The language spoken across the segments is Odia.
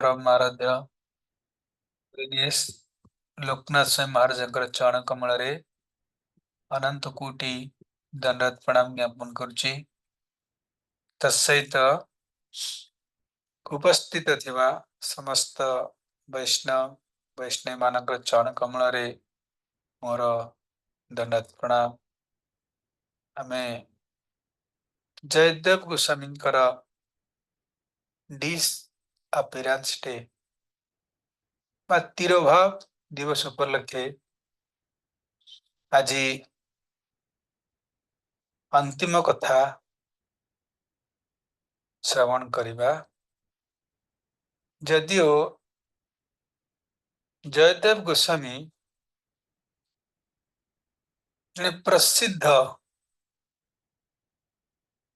परमाराध्य दिनेश लोकनाथ स्वामी महाराज चरण कमल अनंत कोटि दंडवत प्रणाम ज्ञापन करुछि। तत्सहित उपस्थित थिबा समस्त वैष्णव वैष्णव मानकर चरण कमल मोर दंडवत प्रणाम। आमे Jaydev Goswami disappearance day बा तिरोभाव दिवस उपलक्षे आज अंतिम कथा श्रवण करिबा। जदिओ जयदेव गोस्वामी जने प्रसिद्ध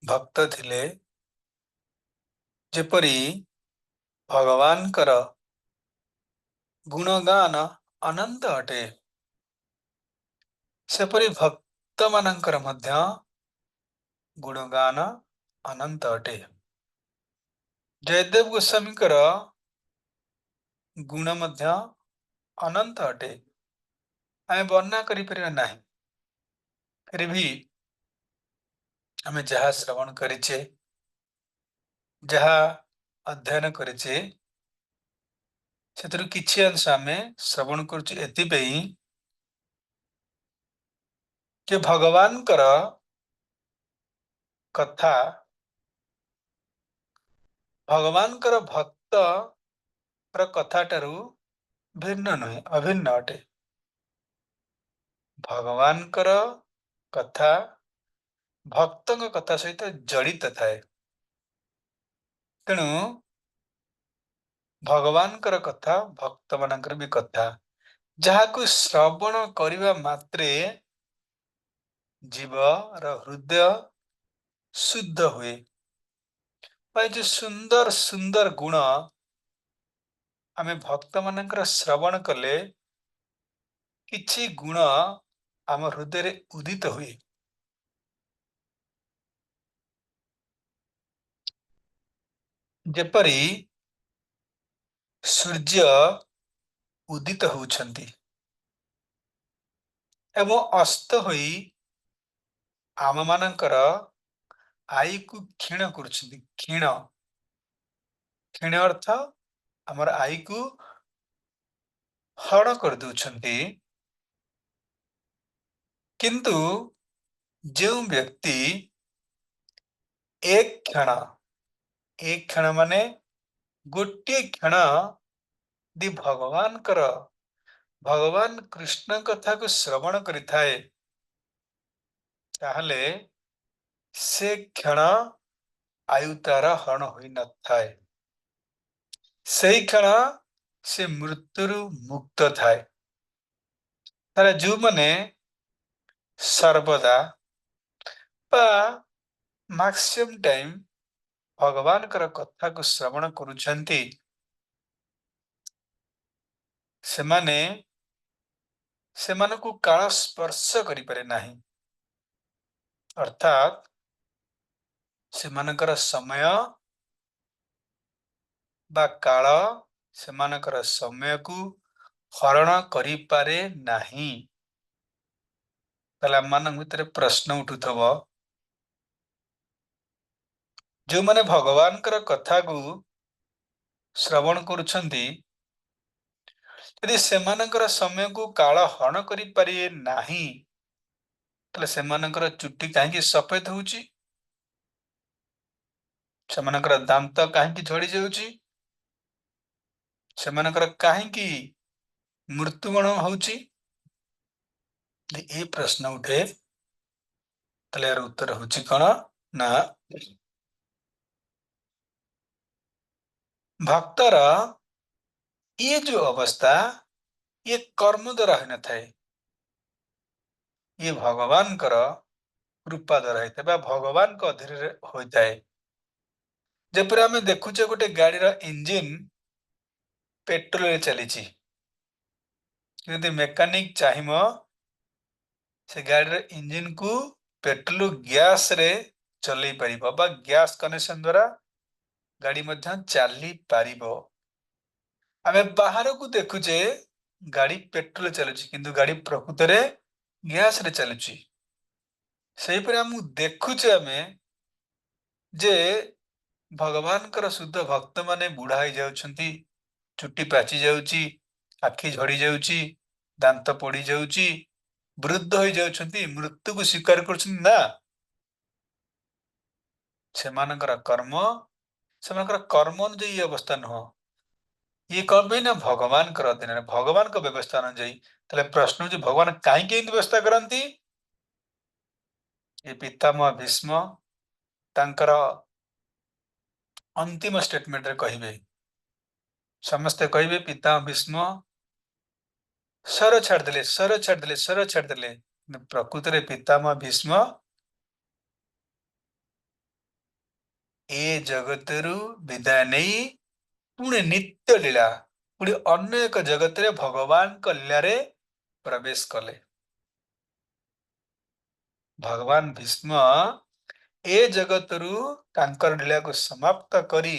भक्त थिले, जेपरी भगवान कर गुणगान अनंत अटे, सेपरी भक्त मानकर मध्य गुणगान अनंत अटे। जयदेव गोस्वामी कर गुण मध्य अनंत अटे, आमे वर्णना करि परिबा नाही। फिर भी आमे जहा श्रवण करिछे, जहा अध्ययन करिछे, सेतरु किछि अंश आमे श्रवण करुछु एतिपई जे भगवान कर कथा भगवान कर भक्त कर कथाटारू भिन्न नुहे, अभिन्न अटे। भगवान कर कथा भक्तों कथा सहित जड़ित थाए। तेणु भगवान कर कथा भक्त मानकर भी कथा जहाकु श्रवण करिबा मात्रे जीव र हृदय शुद्ध हुए। जो सुंदर सुंदर गुण आमे भक्त मानकर श्रवण कले किछि गुण आम हृदय उदित हुए। जेपरी सूर्य उदित होउछंती एवं अस्त होई आम मानकर आई को क्षीण करुछंती। क्षीण क्षीण अर्थ हमर आई को हरण कर दूछंती। किंतु जो व्यक्ति एक क्षण माने गोटे क्षण दि भगवान कृष्ण कथा को श्रवण करिथाए, ताहले से क्षण आयु तार हरण होई न थाए, सही क्षण से मृत्युरु मुक्त थाए। तारे जो मने सर्वदा बा मैक्सिमम टाइम भगवान कर कथा को श्रवण करुछंती, सेमाने सेमानकु काल स्पर्श करि पारे नाही। अर्थात सेमानकर समय बा काल सेमानकर समय को हरण करि पारे नाही। ताला मान भितर प्रश्न उठुथब, जो माने भगवान कर कथा को श्रवण करुछंती, यदि सेमानकर समय को काल हरण करि पारे नाही, तले सेमानकर चुट्टी काहेकि सफेद होउची, सेमानकर दांत काहेकि झड़ी जाउची, सेमानकर काहेकि मृत्युवरण होउची। ए प्रश्न उठे, तले यार उत्तर होउची कौन ना भक्तर ये जो अवस्था ये कर्म द्वारा होना थाए, ये भगवान कर कृपा द्वारा होता है, भगवान को अधीन होता है। जेपरि आमे देखुचे गोटे गाड़ी रा इंजन पेट्रोल रे चलीची, यदि मेकानिक चाहिमो से गाड़ी रा इंजन को पेट्रोल गैस रे चलई परिबो बा गैस कनेक्शन द्वारा गाड़ी मध्य चली पारिबो। आमे बाहर को देखुचे गाड़ी पेट्रोल चलुची किंतु गाड़ी प्रकृतरे गैस रे चलुची सेही परे हम देखुचे आमे जे भगवानकर शुद्ध भक्त माने बुढ़ा हो जाउछंती चुट्टी पाची जाउची आखि झड़ी जाउची दांत पड़ी जाउची वृद्ध हो जाउछंती मृत्यु को स्वीकार करछंती ना सेमानकर कर्म सेमानकर कर्म अनुଯାयी ये अवस्था नुह ये कौन ପାଇଁ ନା ଭଗବାନଙ୍କର ଅଧୀନରେ ଭଗବାନଙ୍କ ବ୍ୟବସ୍ଥା ଅନୁଯାୟୀ ତାହେଲେ ପ୍ରଶ୍ନ ହେଉଛି ଭଗବାନ କାହିଁକି ଏମିତି ବ୍ୟବସ୍ଥା କରନ୍ତି ଏ ପିତାମହ ଭୀଷ୍ମ ତାଙ୍କର अंतिम स्टेटमेंट रे कहिबे समस्ते कहिबे पितामह भीष्म सर छाड़देले प्रकृत रे पितामह भीष्म ए जगतरु विदाय नहीं पुणे नित्य लीला पुणे अन्य एक जगत रे भगवान कल्यारे प्रवेश कले भगवान भीष्म ए जगतरु तांकर लीला को समाप्त करी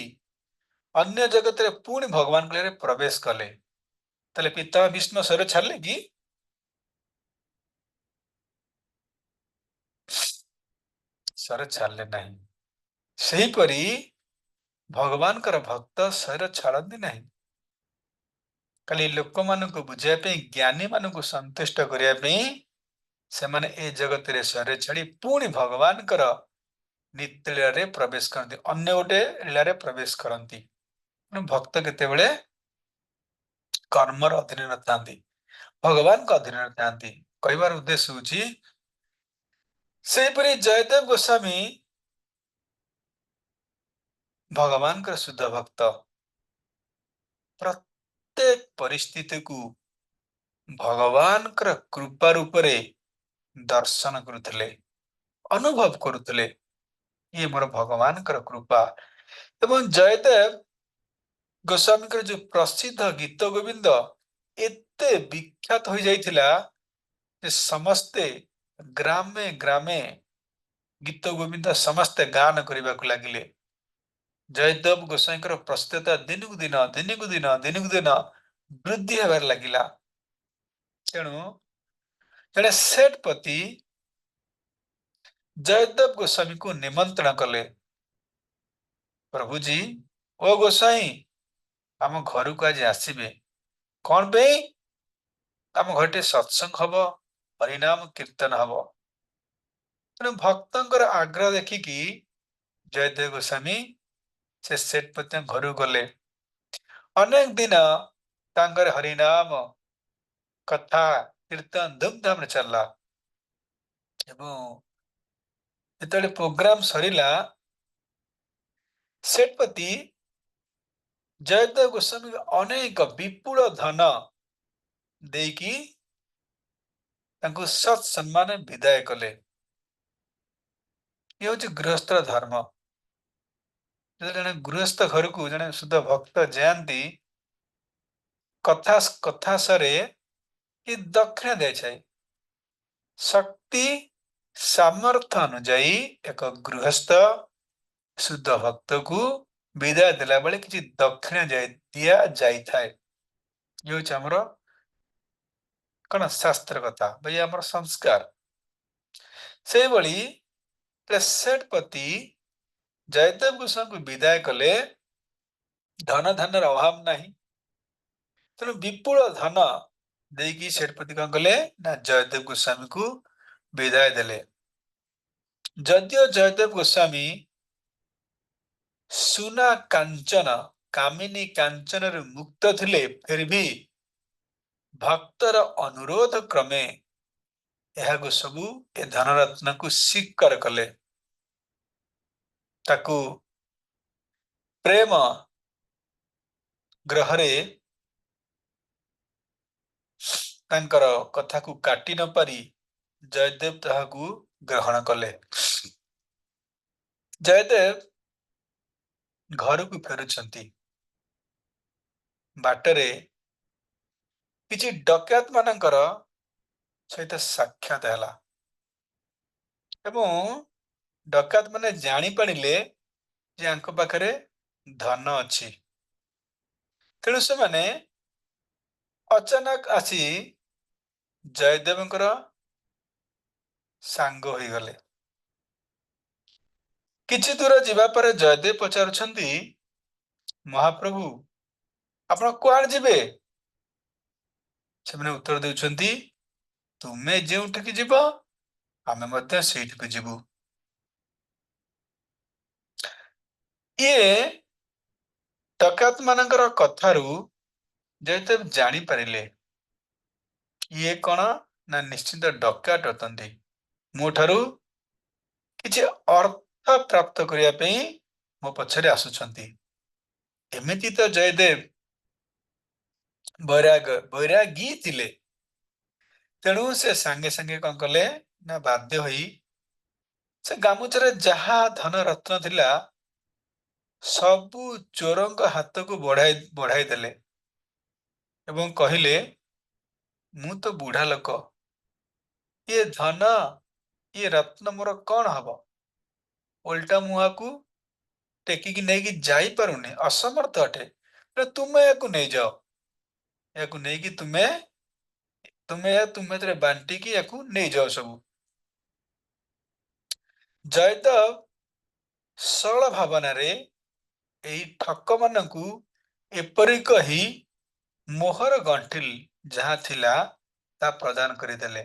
अन्य जगत रे पुणे भगवान कल्यारे प्रवेश कले ताले पिता भीष्म सर छाड़ले कि सर छाड़ले नहीं सही परी भगवान कर भक्त सर छाड़ती नहीं खाली लोक मान को बुझाई पे ज्ञानी मान को संतुष्ट करने पे से माने ए जगत रे सर छाड़ी पुणी भगवान कर नित्य लीला रे प्रवेश करती अन्य गोटे लीला रे प्रवेश करती भक्त केतेबेले कर्मर अधीन न थांती भगवान का अधीन न थांती कहबार उद्देश्य होची सेपरी जयदेव गोस्वामी भगवान का शुद्ध भक्त प्रत्येक परिस्थिति को भगवान कर कृपा रूप रे दर्शन करुथले अनुभव करुथले ये मोर भगवान कर कृपा एवं जयदेव गोस्वामी कर जो प्रसिद्ध गीत गोविंद एते विख्यात हो जाइथिला जे समस्ते ग्रामे ग्रामे गीत गोविंद समस्ते गान करबा को लागिले जयदेव गोस्वामी प्रसिद्धता दिनकु दिन दिनकु दिन दिनकु दिन वृद्धि हेबार लागिला तेणु जड़े सेठपति जयदेव गोस्वामी को निमंत्रण कले प्रभु जी ओ गोसाई आम घर को आज आसबे कौन पे आम घर सत्संग हम हरिनाम कीर्तन हम तेणु भक्तर आग्रह देखिकी जयदेव गोस्वामी से सेठपति घर गले अनेक दिन तांकर हरिनाम कथा कीर्तन धूमधाम चलला जिते प्रोग्राम सरीला सेठपति जयदेव गोस्वामी अनेक विपुल धन देकी सत सम्मान विदाय कले ये हूँ गृहस्थ धर्म जने गृहस्थ घर को जने शुद्ध भक्त जाती कथा कथा सरे कि दक्षिण दे शक्ति सामर्थ्य अनुजाई एक गृहस्थ शुद्ध भक्त को विदाय देला बेले किसी दक्षिण दिया जाई थाए ये हूँ आमर कौन शास्त्र कथा भाई आमर संस्कार से भली सेठपति जयदेव गोस्वामी को विदाय कले धन धन अभाव नहीं तेणु विपुल धन देकी सेठपति कौन कले ना जयदेव गोस्वामी को विदाय देले जदियो जयदेव गोस्वामी सुना कांचन कामिनी कांचन मुक्त थिले फिर भी भक्तर अनुरोध क्रमे यह सबू ए धनरत्न को स्वीकार कले ताकू प्रेम ग्रह कथा को काटी न पारी जयदेव ताहाकू ग्रहण कले जयदेव घर को फेरुछंती बाटरे किछि डकैत मानकर सहित साक्षात हैला एवं डकैत माने जानी पड़िले जे आंक पाखरे धन अछि ତେଣୁ ସେମାନେ ଅଚାନକ ଆସି ଜୟଦେବଙ୍କର ସାଙ୍ଗ ହୋଇଗଲେ। କିଛି ଦୂର ଯିବା ପରେ ଜୟଦେବ ପଚାରୁଛନ୍ତି, ମହାପ୍ରଭୁ ଆପଣ କୁଆଡେ ଯିବେ? ସେମାନେ ଉତ୍ତର ଦେଉଛନ୍ତି, ତୁମେ ଯେଉଁଠିକି ଯିବ ଆମେ ମଧ୍ୟ ସେଇଠିକୁ ଯିବୁ। ଇଏ ଡକାୟତ ମାନଙ୍କର କଥାରୁ ଜୟଦେବ ଜାଣିପାରିଲେ ଇଏ କଣ ନା ନିଶ୍ଚିତ ଡକାୟତ ଅଟନ୍ତି। ମୋ ଠାରୁ କିଛି ଅର୍ଥ ପ୍ରାପ୍ତ କରିବା ପାଇଁ ମୋ ପଛରେ ଆସୁଛନ୍ତି। ଏମିତି ତ ଜୟଦେବ ବୈରାଗୀ ଥିଲେ। ତେଣୁ ସେ ସାଙ୍ଗେ ସାଙ୍ଗେ କଣ କଲେ ନା ବାଧ୍ୟ ହୋଇ ସେ ଗାମୁଛାରେ ଯାହା ଧନ ରତ୍ନ ଥିଲା ସବୁ ଚୋରଙ୍କ ହାତକୁ ବଢାଇ ଦେଲେ ଏବଂ କହିଲେ, ମୁଁ ତ ବୁଢା ଲୋକ, ଇଏ ଧନ ଇଏ ରତ୍ନ ମୋର କଣ ହବ? ଓଲଟା ମୁହାକୁ ଟେକିକି ନେଇକି ଯାଇପାରୁନି, ଅସମର୍ଥ ଅଟେ। ତୁମେ ୟାକୁ ନେଇଯାଅ, ୟାକୁ ନେଇକି ତୁମେ ଏଥିରେ ବାଣ୍ଟିକି ୟାକୁ ନେଇଯାଅ ସବୁ। ଜୟଦେବ ସରଳ ଭାବନାରେ ଏଇ ଠକ ମାନଙ୍କୁ ଏପରି କହି ମୋହର ଗଣ୍ଠିଲ ଯାହା ଥିଲା ତା ପ୍ରଦାନ କରିଦେଲେ।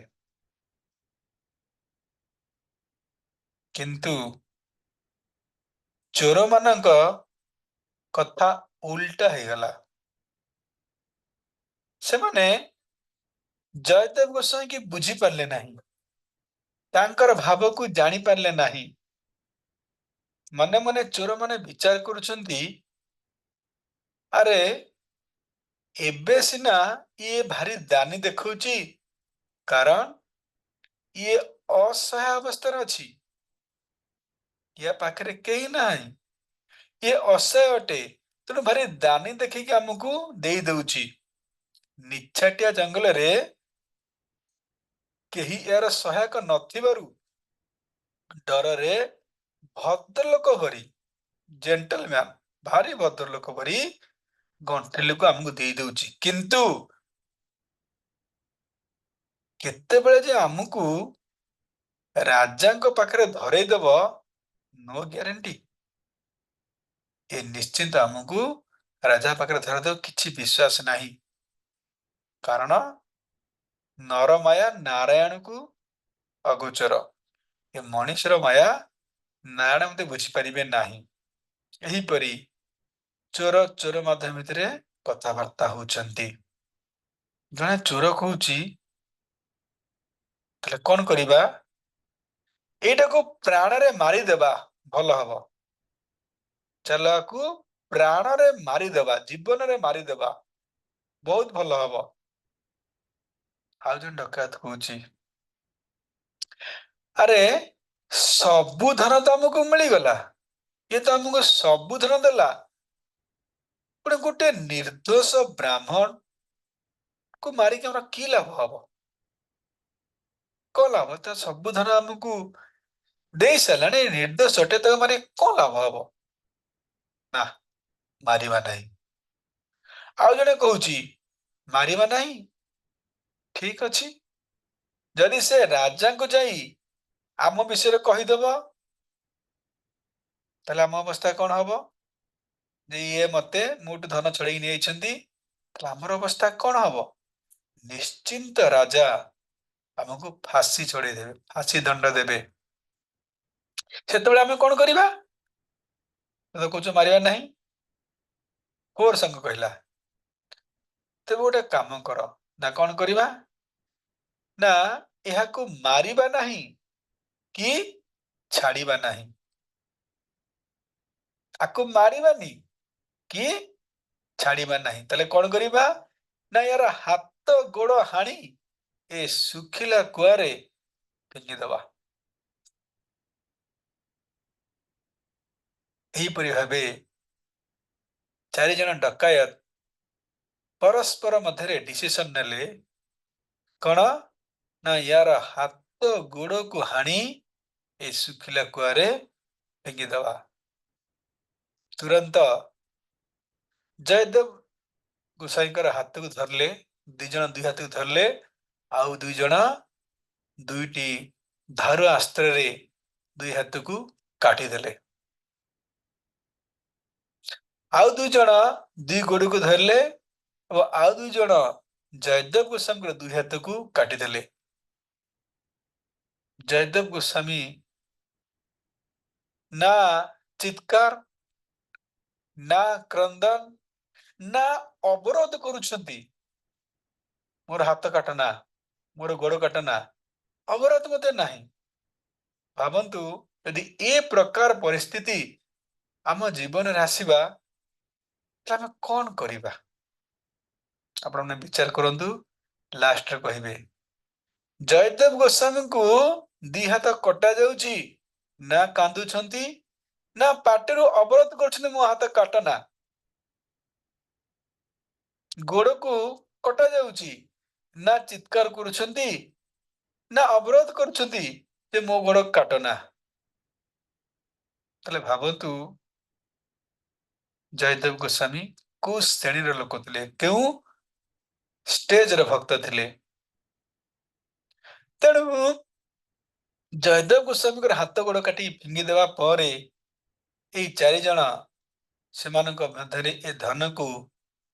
କିନ୍ତୁ ଚୋରମାନଙ୍କ କଥା ଉଲ୍ଟା ହେଇଗଲା। ସେମାନେ ଜୟଦେବଙ୍କ ସହିତ ବୁଝିପାରିଲେ ନାହିଁ, ତାଙ୍କର ଭାବକୁ ଜାଣିପାରିଲେ ନାହିଁ। ମନେ ମନେ ଚୋରମାନେ ବିଚାର କରୁଛନ୍ତି, ଆରେ ଏବେ ସିନା ଇଏ ଭାରି ଦାନୀ ଦେଖଉଛି, କାରଣ ଇଏ ଅସହାୟ ଅବସ୍ଥାରେ ଅଛି, ୟା ପାଖରେ କେହି ନାହିଁ, ଇଏ ଅସହାୟ ଅଟେ, ତେଣୁ ଭାରି ଦାନୀ ଦେଖିକି ଆମକୁ ଦେଇ ଦଉଛି। ନିଛାଟିଆ ଜଙ୍ଗଲରେ କେହି ଏହାର ସହାୟକ ନଥିବାରୁ ଡରରେ ଭଦ୍ରଲୋକ ପରି, ଜେଣ୍ଟଲମ୍ୟାନ ଭାରି ଭଦ୍ରଲୋକ ପରି ଗଣ୍ଠିଲକୁ ଆମକୁ ଦେଇ ଦଉଛି। କିନ୍ତୁ କେତେବେଳେ ଯେ ଆମକୁ ରାଜାଙ୍କ ପାଖରେ ଧରେଇ ଦବ, ନୋ ଗ୍ୟାରେଣ୍ଟି। ଏ ନିଶ୍ଚିନ୍ତ ଆମକୁ ରାଜା ପାଖରେ ଧରେଇଦବ, କିଛି ବିଶ୍ୱାସ ନାହିଁ। କାରଣ ନରମାୟା ନାରାୟଣକୁ ଅଗୋଚର, ଏ ମଣିଷର ମାୟା ନାରାୟଣ ମଧ୍ୟ ବୁଝିପାରିବେ ନାହିଁ। ଏହିପରି ଚୋର ଚୋର ମାଧ୍ୟମ ଭିତରେ କଥାବାର୍ତ୍ତା ହଉଛନ୍ତି। ଜଣେ ଚୋର କହୁଛି, ତାହେଲେ କଣ କରିବା? ଏଇଟାକୁ ପ୍ରାଣରେ ମାରିଦେବା ଭଲ ହବ। ଚାଲ ୟାକୁ ପ୍ରାଣରେ ମାରିଦେବା, ଜୀବନରେ ମାରିଦେବା, ବହୁତ ଭଲ ହବ। ଆଉ ଜଣେ ଡକାୟତ କହୁଛି, ଆରେ ସବୁ ଧନ ତ ଆମକୁ ମିଳିଗଲା, ଇଏ ତ ଆମକୁ ସବୁ ଧନ ଦେଲା, ପୁଣି ଗୋଟେ ନିର୍ଦ୍ଦୋଷ ବ୍ରାହ୍ମଣ କୁ ମାରିକି ଆମର କି ଲାଭ ହବ? କଣ ଲାଭ? ତା ସବୁ ଧନ ଆମକୁ ଦେଇ ସାରିଲାଣି, ନିର୍ଦ୍ଦୋଷଟେ, ତାକୁ ମାରି କଣ ଲାଭ ହବ? ନା, ମାରିବା ନାହିଁ। ଆଉ ଜଣେ କହୁଛି, ମାରିବା ନାହିଁ, ଠିକ ଅଛି, ଯଦି ସେ ରାଜାଙ୍କୁ ଯାଇ ଆମ ବିଷୟରେ କହିଦବ, ତାହେଲେ ଆମ ଅବସ୍ଥା କଣ ହବ? ଯେ ଇଏ ମତେ ମୋଠୁ ଧନ ଛଡେଇକି ନେଇଛନ୍ତି, ତାହେଲେ ଆମର ଅବସ୍ଥା କଣ ହବ? ନିଶ୍ଚିନ୍ତ ରାଜା ଆମକୁ ଫାଶୀ ଛଡେଇ ଦେବେ, ଫାଶୀ ଦଣ୍ଡ ଦେବେ। ସେତେବେଳେ ଆମେ କଣ କରିବା? ତ କହୁଛ ମାରିବା ନାହିଁ, କୋର ସାଙ୍ଗ କହିଲା, ତେବେ ଗୋଟେ କାମ କର, ନା କଣ କରିବା? ନା ଏହାକୁ ମାରିବା ନାହିଁ କି ଛାଡିବା ନାହିଁ। ଆକୁ ମାରିବାନି କି ଛାଡିବା ନାହିଁ, ତାହେଲେ କଣ କରିବା? ନା ୟାର ହାତ ଗୋଡ ହାଣି ଏ ଶୁଖିଲା କୁଆରେ ଫିଙ୍ଗିଦବା। ଏହିପରି ଭାବେ ଚାରିଜଣ ଡକାୟତ ପରସ୍ପର ମଧ୍ୟରେ ଡିସିସନ ନେଲେ, କଣ ନା ୟାର ହାତ ଗୋଡକୁ ହାଣି ଏ ଶୁଖିଲା କୁଆରେ ଫିଙ୍ଗିଦବା। ତୁରନ୍ତ ଜୟଦେବ गोसाईंकर हाथ को धरले, दी जण दुई हाथ को धरले, आउ दुई जण दुईटी धारु अस्त्र रे दुई हाथ को काटी देले। आउ दुई जण दुई गोड़ को धरले और आउ दुई जण जयदेव गोस्वामी दुई हाथ को काटी देले। जयदेव गोस्वामी ना चित्कार ना क्रंदन ना अवरोध करुछंती, मोर हाथ काटना, मोर गोड़ काटना, अवरोध मते नाही। भावंतु यदि ए प्रकार परिस्थिति आम जीवन रे आसीबा त आम कोन करिबा? आपण ने विचार करंतु। लास्ट रे कहिबे जयदेव गोस्वामी को दी हाथ कटा जाउची, ना कांदुछंती ना पाटरू अवरोध करछंती मो हाथ काटना। गोड़ को कटा जाउची, ना चित्कार करुछंती ना अवरोध करुछंती जे मो गोड़ काटना। तले भावतु जयदेव गोस्वामी को श्रेणी रे लोक थिले, केउ स्टेज रे भक्त थिले। तेणु जयदेव गोस्वामी हाथ गोड़ काटी फिंगी देवा परे एई चारि जण सेमानक मध्यरे ए धन को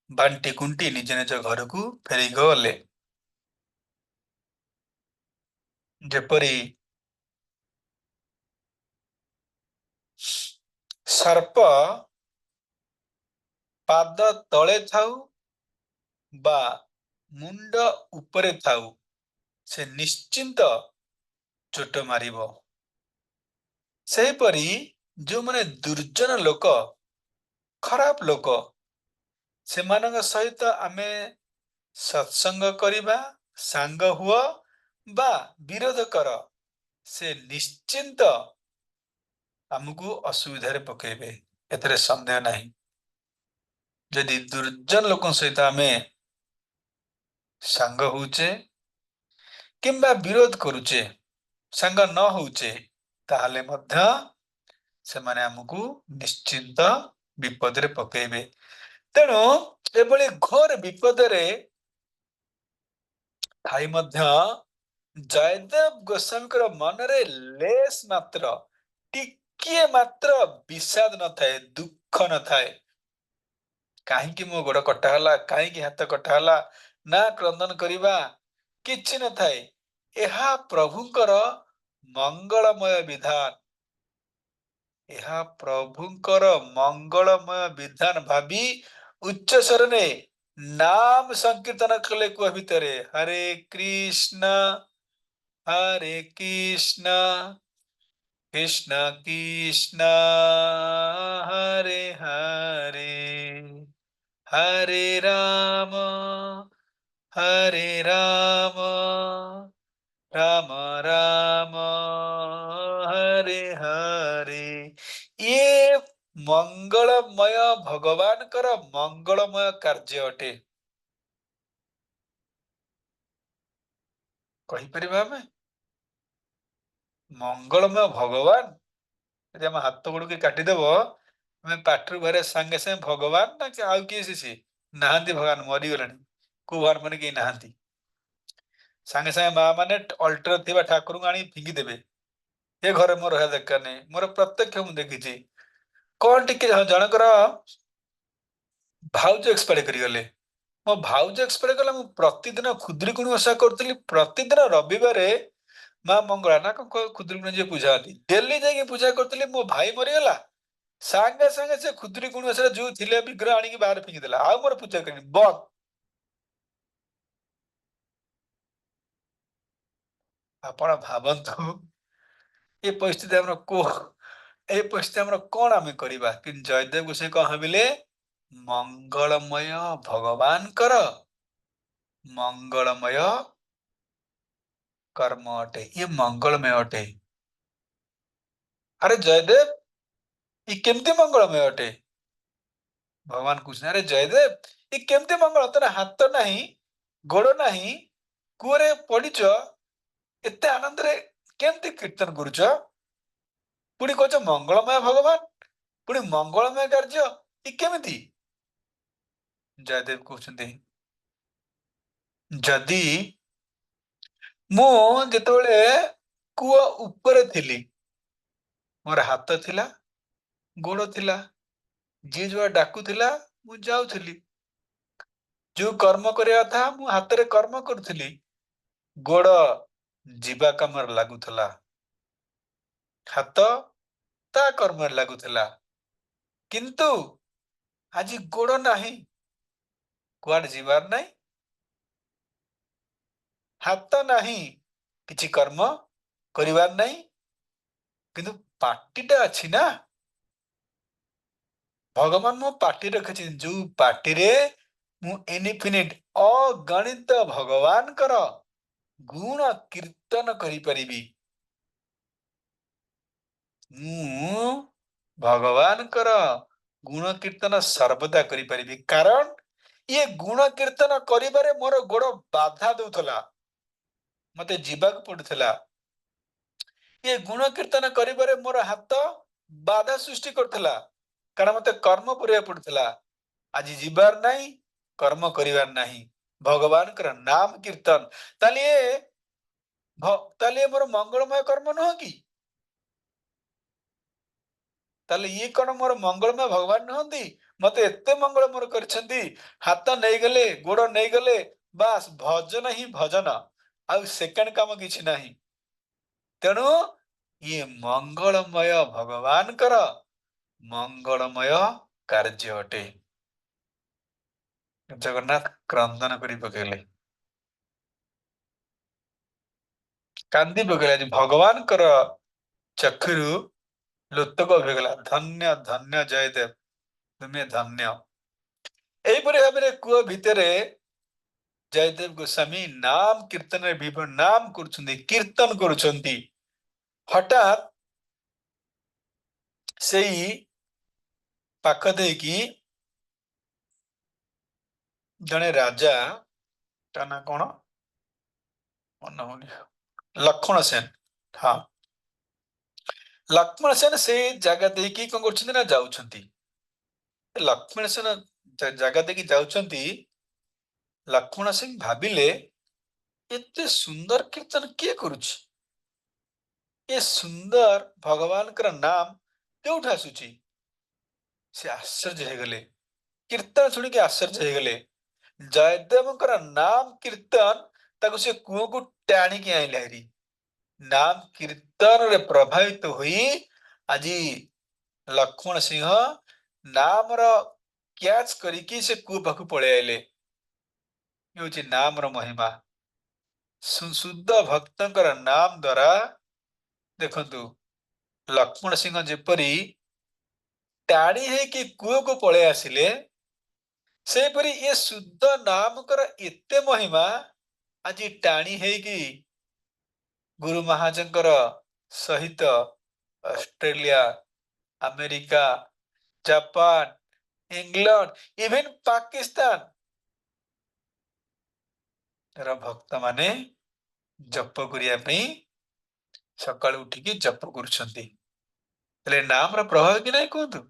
बांटी कुंटी निज निज घर को फेरी गले। जेपरी सर्प पाद तले थाउ बा मुंड उपरे थाउ, से निश्चिंत चोट मारिबो। सेहीपरि जो माने दुर्जन लोक, खराब लोक, सेमानक सहित आमे सत्संग करिबा, सांग हुआ बा विरोध कर, से निश्चिंत आमको असुविधा रे पकेबे, एतरे संदेह नहीं। यदि दुर्जन लोक सहित आमे सांग होउचे किंबा विरोध करूचे, सांग न होउचे, ताहले मध्य सेमाने हमकु निश्चिंत विपद रे पकेबे। तेणु एभली घोर विपद रे थाई मध्य जयदेव गोस्वामी मन रे लेस मात्र, टिकिए मात्र विषाद न थाए, दुख न थाए। कहीं मो गोड़ कटाला, कहीं हाथ कटाला, ना क्रंदन करिबा किछि न थाए। एहा प्रभुंकर मंगलमय विधान, एहा प्रभुंकर मंगलमय विधान भाबी उच्च स्वरने नाम संकीर्तन कले को भितरे हरे कृष्ण कृष्ण कृष्ण हरे हरे, हरे राम राम राम हरे हरे। ये मंगलमय भगवान कर मंगलमय कार्य अटे। कहि परिबा हमें मंगलमय भगवान यदि हम हाथ गोड़ के काटी देबो, हमें पाठरू भरे संगे संगे भगवान ना कि आउ किए से नाहांती, भगवान मरी गलेनी, को भगवान माने के नाहांती। संगे संगे मां माने अल्टर थिबा ठाकुर को आनी फिंगी देबे, ए घरे मोर रहा दरकार नहीं। मोर प्रत्यक्ष मु देखिछि। कोन टिके जनकर भाउज एक्सपायर करी गले, मो भाउज एक्सपायर कला, मु प्रतिदिन खुद्रीकुणी ओषा करतली, प्रतिदिन रविवार मां मंगला ना खुद्रीकुणी जे पूजा होती डेली जाके पूजा करतली। मो भाई मरिगला, सांगे सांगे से खुद्रीकुणी ओषा जो थिले विग्रह आनी बाहर फिंगी देला, आ मोर पूजा करनी बंद। आपण भाबंतु ए परिस्थिति हमर को, ए परिस्थिति हमर कोन आमे करिबा कि जयदेव गोसाई कह हबिले मंगलमय भगवान कर मंगलमय कर्म अटे, ये मंगलमय अटे। अरे जयदेव ये केमती मंगलमय अटे? भगवान पूछने अरे जयदेव ये केमती मंगल, तोर हाथ नहीं गोड़ नहीं, कुरे पड़िच, एते आनंद रे केमती कीर्तन करुच, पुणी कह मंगलमय भगवान, पुणी मंगलमय कार्य, ये केमिति? ଜୟଦେବ କହୁଛନ୍ତି ଯଦି ମୁଁ ଯେତେବେଳେ କୂଅ ଉପରେ ଥିଲି ମୋର ହାତ ଥିଲା ଗୋଡ଼ ଥିଲା ଯିଏ ଯୁଆ ଡାକୁଥିଲା ମୁଁ ଯାଉଥିଲି ଯୋଉ କର୍ମ କରିବା କଥା ମୁଁ ହାତରେ କର୍ମ କରୁଥିଲି ଗୋଡ଼ ଯିବା କାମରେ ଲାଗୁଥିଲା ହାତ ତା କର୍ମରେ ଲାଗୁଥିଲା କିନ୍ତୁ ଆଜି ଗୋଡ଼ ନାହିଁ କୁଆଡେ ଯିବାର ନାହିଁ ହାତ ନାହିଁ କିଛି କର୍ମ କରିବାର ନାହିଁ କିନ୍ତୁ ପାଟିଟା ଅଛି ନା ଭଗବାନ ମୋ ପାଟି ରଖିଛନ୍ତି ଯୋଉ ପାଟିରେ ମୁଁ ଇନଫିନିଟ ଅଗଣିତ ଭଗବାନଙ୍କର ଗୁଣ କୀର୍ତ୍ତନ କରିପାରିବି ମୁଁ ଭଗବାନଙ୍କର ଗୁଣ କୀର୍ତ୍ତନ ସର୍ବଦା କରିପାରିବି କାରଣ ଇଏ ଗୁଣ କୀର୍ତ୍ତନ କରିବାରେ ମୋର ଗୋଡ଼ ବାଧା ଦଉଥିଲା ମତେ ଯିବାକୁ ପଡୁଥିଲା ଇଏ ଗୁଣ କୀର୍ତ୍ତନ କରିବାରେ ମୋର ହାତ ବାଧା ସୃଷ୍ଟି କରୁଥିଲା କାରଣ ମତେ କର୍ମ କରିବାକୁ ପଡୁଥିଲା ଆଜି ଯିବାର ନାହିଁ କର୍ମ କରିବାର ନାହିଁ ଭଗବାନଙ୍କର ନାମ କୀର୍ତ୍ତନ ତାହେଲେ ମୋର ମଙ୍ଗଳମୟ କର୍ମ ନୁହଁ କି ତାହେଲେ ଇଏ କଣ ମୋର ମଙ୍ଗଳମୟ ଭଗବାନ ନୁହନ୍ତି ମତେ ଏତେ ମଙ୍ଗଳ ମୋର କରିଛନ୍ତି ହାତ ନେଇଗଲେ ଗୋଡ଼ ନେଇଗଲେ ବାସ୍ ଭଜନ ହିଁ ଭଜନ ଆଉ ସେକେଣ୍ଡ କାମ କିଛି ନାହିଁ ତେଣୁ ଇଏ ମଙ୍ଗଳମୟ ଭଗବାନଙ୍କର ମଙ୍ଗଳମୟ କାର୍ଯ୍ୟ ଅଟେ ଜଗନ୍ନାଥ କ୍ରନ୍ଦନ କରି ପକେଇଲେ କାନ୍ଦି ପକେଇଲେ ଆଜି ଭଗବାନଙ୍କର ଚକ୍ଷୁରୁ ଲୋତକ ହୋଇଗଲା ଧନ୍ୟ ଧନ୍ୟ ଜୟଦେବ ତୁମେ ଧନ୍ୟ ଏଇପରି ଭାବରେ କୂଅ ଭିତରେ ଜୟଦେବ ଗୋସ୍ୱାମୀ ନାମ କୀର୍ତ୍ତନରେ ନାମ କରୁଛନ୍ତି କୀର୍ତ୍ତନ କରୁଛନ୍ତି ହଠାତ୍ ସେଇ ପାଖ ଦେଇକି ଜଣେ ରାଜା ତା ନା କଣ ମନେ ହଉନି ଲକ୍ଷ୍ମଣ ସେନ ହଁ ଲକ୍ଷ୍ମଣ ସେନ ସେଇ ଜାଗା ଦେଇକି କଣ କରୁଛନ୍ତି ନା ଯାଉଛନ୍ତି ଲକ୍ଷ୍ମଣ ସେନ ଜାଗା ଦେଇକି ଯାଉଛନ୍ତି ଲକ୍ଷ୍ମଣ ସିଂ ଭାବିଲେ ଏତେ ସୁନ୍ଦର କୀର୍ତ୍ତନ କିଏ କରୁଛି ଏ ସୁନ୍ଦର ଭଗବାନଙ୍କର ନାମ କେଉଠୁ ଆସୁଛି ସେ ଆଶ୍ଚର୍ଯ୍ୟ ହେଇଗଲେ କୀର୍ତ୍ତନ ଶୁଣିକି ଆଶ୍ଚର୍ଯ୍ୟ ହେଇଗଲେ ଜୟଦେବଙ୍କର ନାମ କୀର୍ତ୍ତନ ତାକୁ ସେ କୂଅକୁ ଟାଣିକି ଆଣିଲେ ହେରି ନାମ କୀର୍ତ୍ତନରେ ପ୍ରଭାବିତ ହୋଇ ଆଜି ଲକ୍ଷ୍ମଣ ସିଂହ ନାମର କ୍ୟାଚ୍ କରିକି ସେ କୂଅ ପାଖକୁ ପଳେଇ ଆଇଲେ ହେଉଛି ନାମର ମହିମା ସୁଶୁଦ୍ଧ ଭକ୍ତଙ୍କର ନାମ ଦ୍ଵାରା ଦେଖନ୍ତୁ ଲକ୍ଷ୍ମଣ ସିଂହ ଯେପରି ଟାଣି ହେଇକି କୂଅକୁ ପଳେଇ ଆସିଲେ ସେହିପରି ଏ ଶୁଦ୍ଧ ନାମଙ୍କର ଏତେ ମହିମା ଆଜି ଟାଣି ହେଇକି ଗୁରୁ ମହାଜଙ୍କର ସହିତ Australia America Japan England even Pakistan ର ଭକ୍ତ ମାନେ ଜପ କରିବା ପାଇଁ ସକାଳୁ ଉଠିକି ଜପ କରୁଛନ୍ତି ହେଲେ ନାମର ପ୍ରଭାବ କି ନାହିଁ କୁହନ୍ତୁ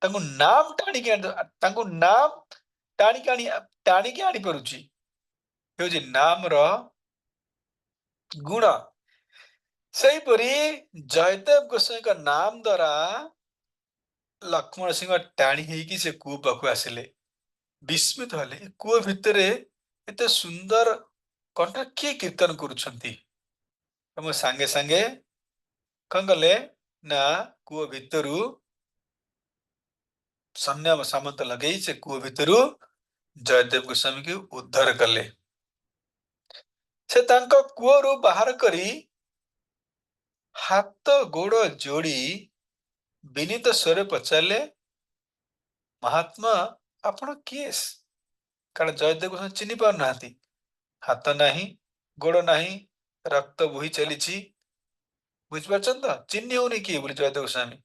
ତାଙ୍କୁ ନାମ ଟାଣିକି ତାଙ୍କୁ ନାମ ଟାଣିକି ଆଣିପାରୁଛି ହେଉଛି ନାମର ଗୁଣ ସେହିପରି ଜୟଦେବ ଗୋସ୍ୱାଇଙ୍କ ନାମ ଦ୍ଵାରା ଲକ୍ଷ୍ମଣ ସିଂହ ଟାଣି ହେଇକି ସେ କୂଅ ପାଖକୁ ଆସିଲେ ବିସ୍ମିତ ହେଲେ କୂଅ ଭିତରେ ଏତେ ସୁନ୍ଦର କଣ୍ଠ କିଏ କୀର୍ତ୍ତନ କରୁଛନ୍ତି ମୁଁ ସାଙ୍ଗେ ସାଙ୍ଗେ କଣ କଲେ ନା କୂଅ ଭିତରୁ ସୈନ୍ୟ ସାମନ୍ତ ଲଗେଇ ସେ କୂଅ ଭିତରୁ ଜୟଦେବ ଗୋସ୍ୱାମୀଙ୍କୁ ଉଦ୍ଧାର କଲେ ସେ ତାଙ୍କ କୂଅରୁ ବାହାର କରି ହାତ ଗୋଡ଼ ଯୋଡ଼ି ବିନୀତ ସ୍ୱରେ ପଚାରିଲେ ମହାତ୍ମା ଆପଣ କିଏ କାରଣ ଜୟଦେବ ଗୋସ୍ୱାମୀ ଚିହ୍ନି ପାରୁନାହାନ୍ତି ହାତ ନାହିଁ ଗୋଡ଼ ନାହିଁ ରକ୍ତ ବୋହି ଚାଲିଛି ବୁଝିପାରୁଛନ୍ତି ତ ଚିହ୍ନି ହଉନି କିଏ ବୋଲି ଜୟଦେବ ଗୋସ୍ୱାମୀ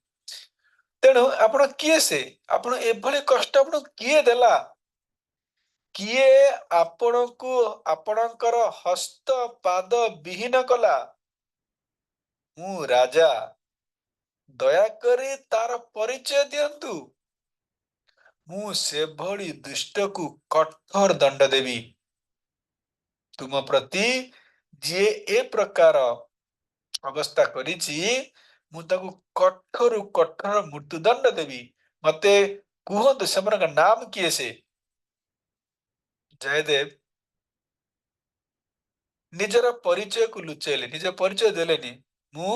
ତେଣୁ ଆପଣ କିଏ ସେ ଆପଣ ଏଭଳି କଷ୍ଟ ଆପଣଙ୍କୁ କିଏ ଦେଲା କିଏ ଆପଣଙ୍କୁ ଆପଣଙ୍କର ହସ୍ତ ପାଦ ବିହୀନ କଲା ମୁଁ ରାଜା ଦୟାକରି ତାର ପରିଚୟ ଦିଅନ୍ତୁ ମୁଁ ସେଭଳି ଦୁଷ୍ଟକୁ କଠୋର ଦଣ୍ଡ ଦେବି। ତୁମ ପ୍ରତି ଯିଏ ଏ ପ୍ରକାର ଅବସ୍ଥା କରିଛି ମୁଁ ତାକୁ କଠୋର କଠୋର ମୃତ୍ୟୁଦଣ୍ଡ ଦେବି। ମତେ କୁହନ୍ତୁ ସେମାନଙ୍କ ନାମ କିଏ ସେ? ଜୟଦେବ ନିଜର ପରିଚୟକୁ ଲୁଚେଇଲେ, ନିଜ ପରିଚୟ ଦେଲେନି। ମୁଁ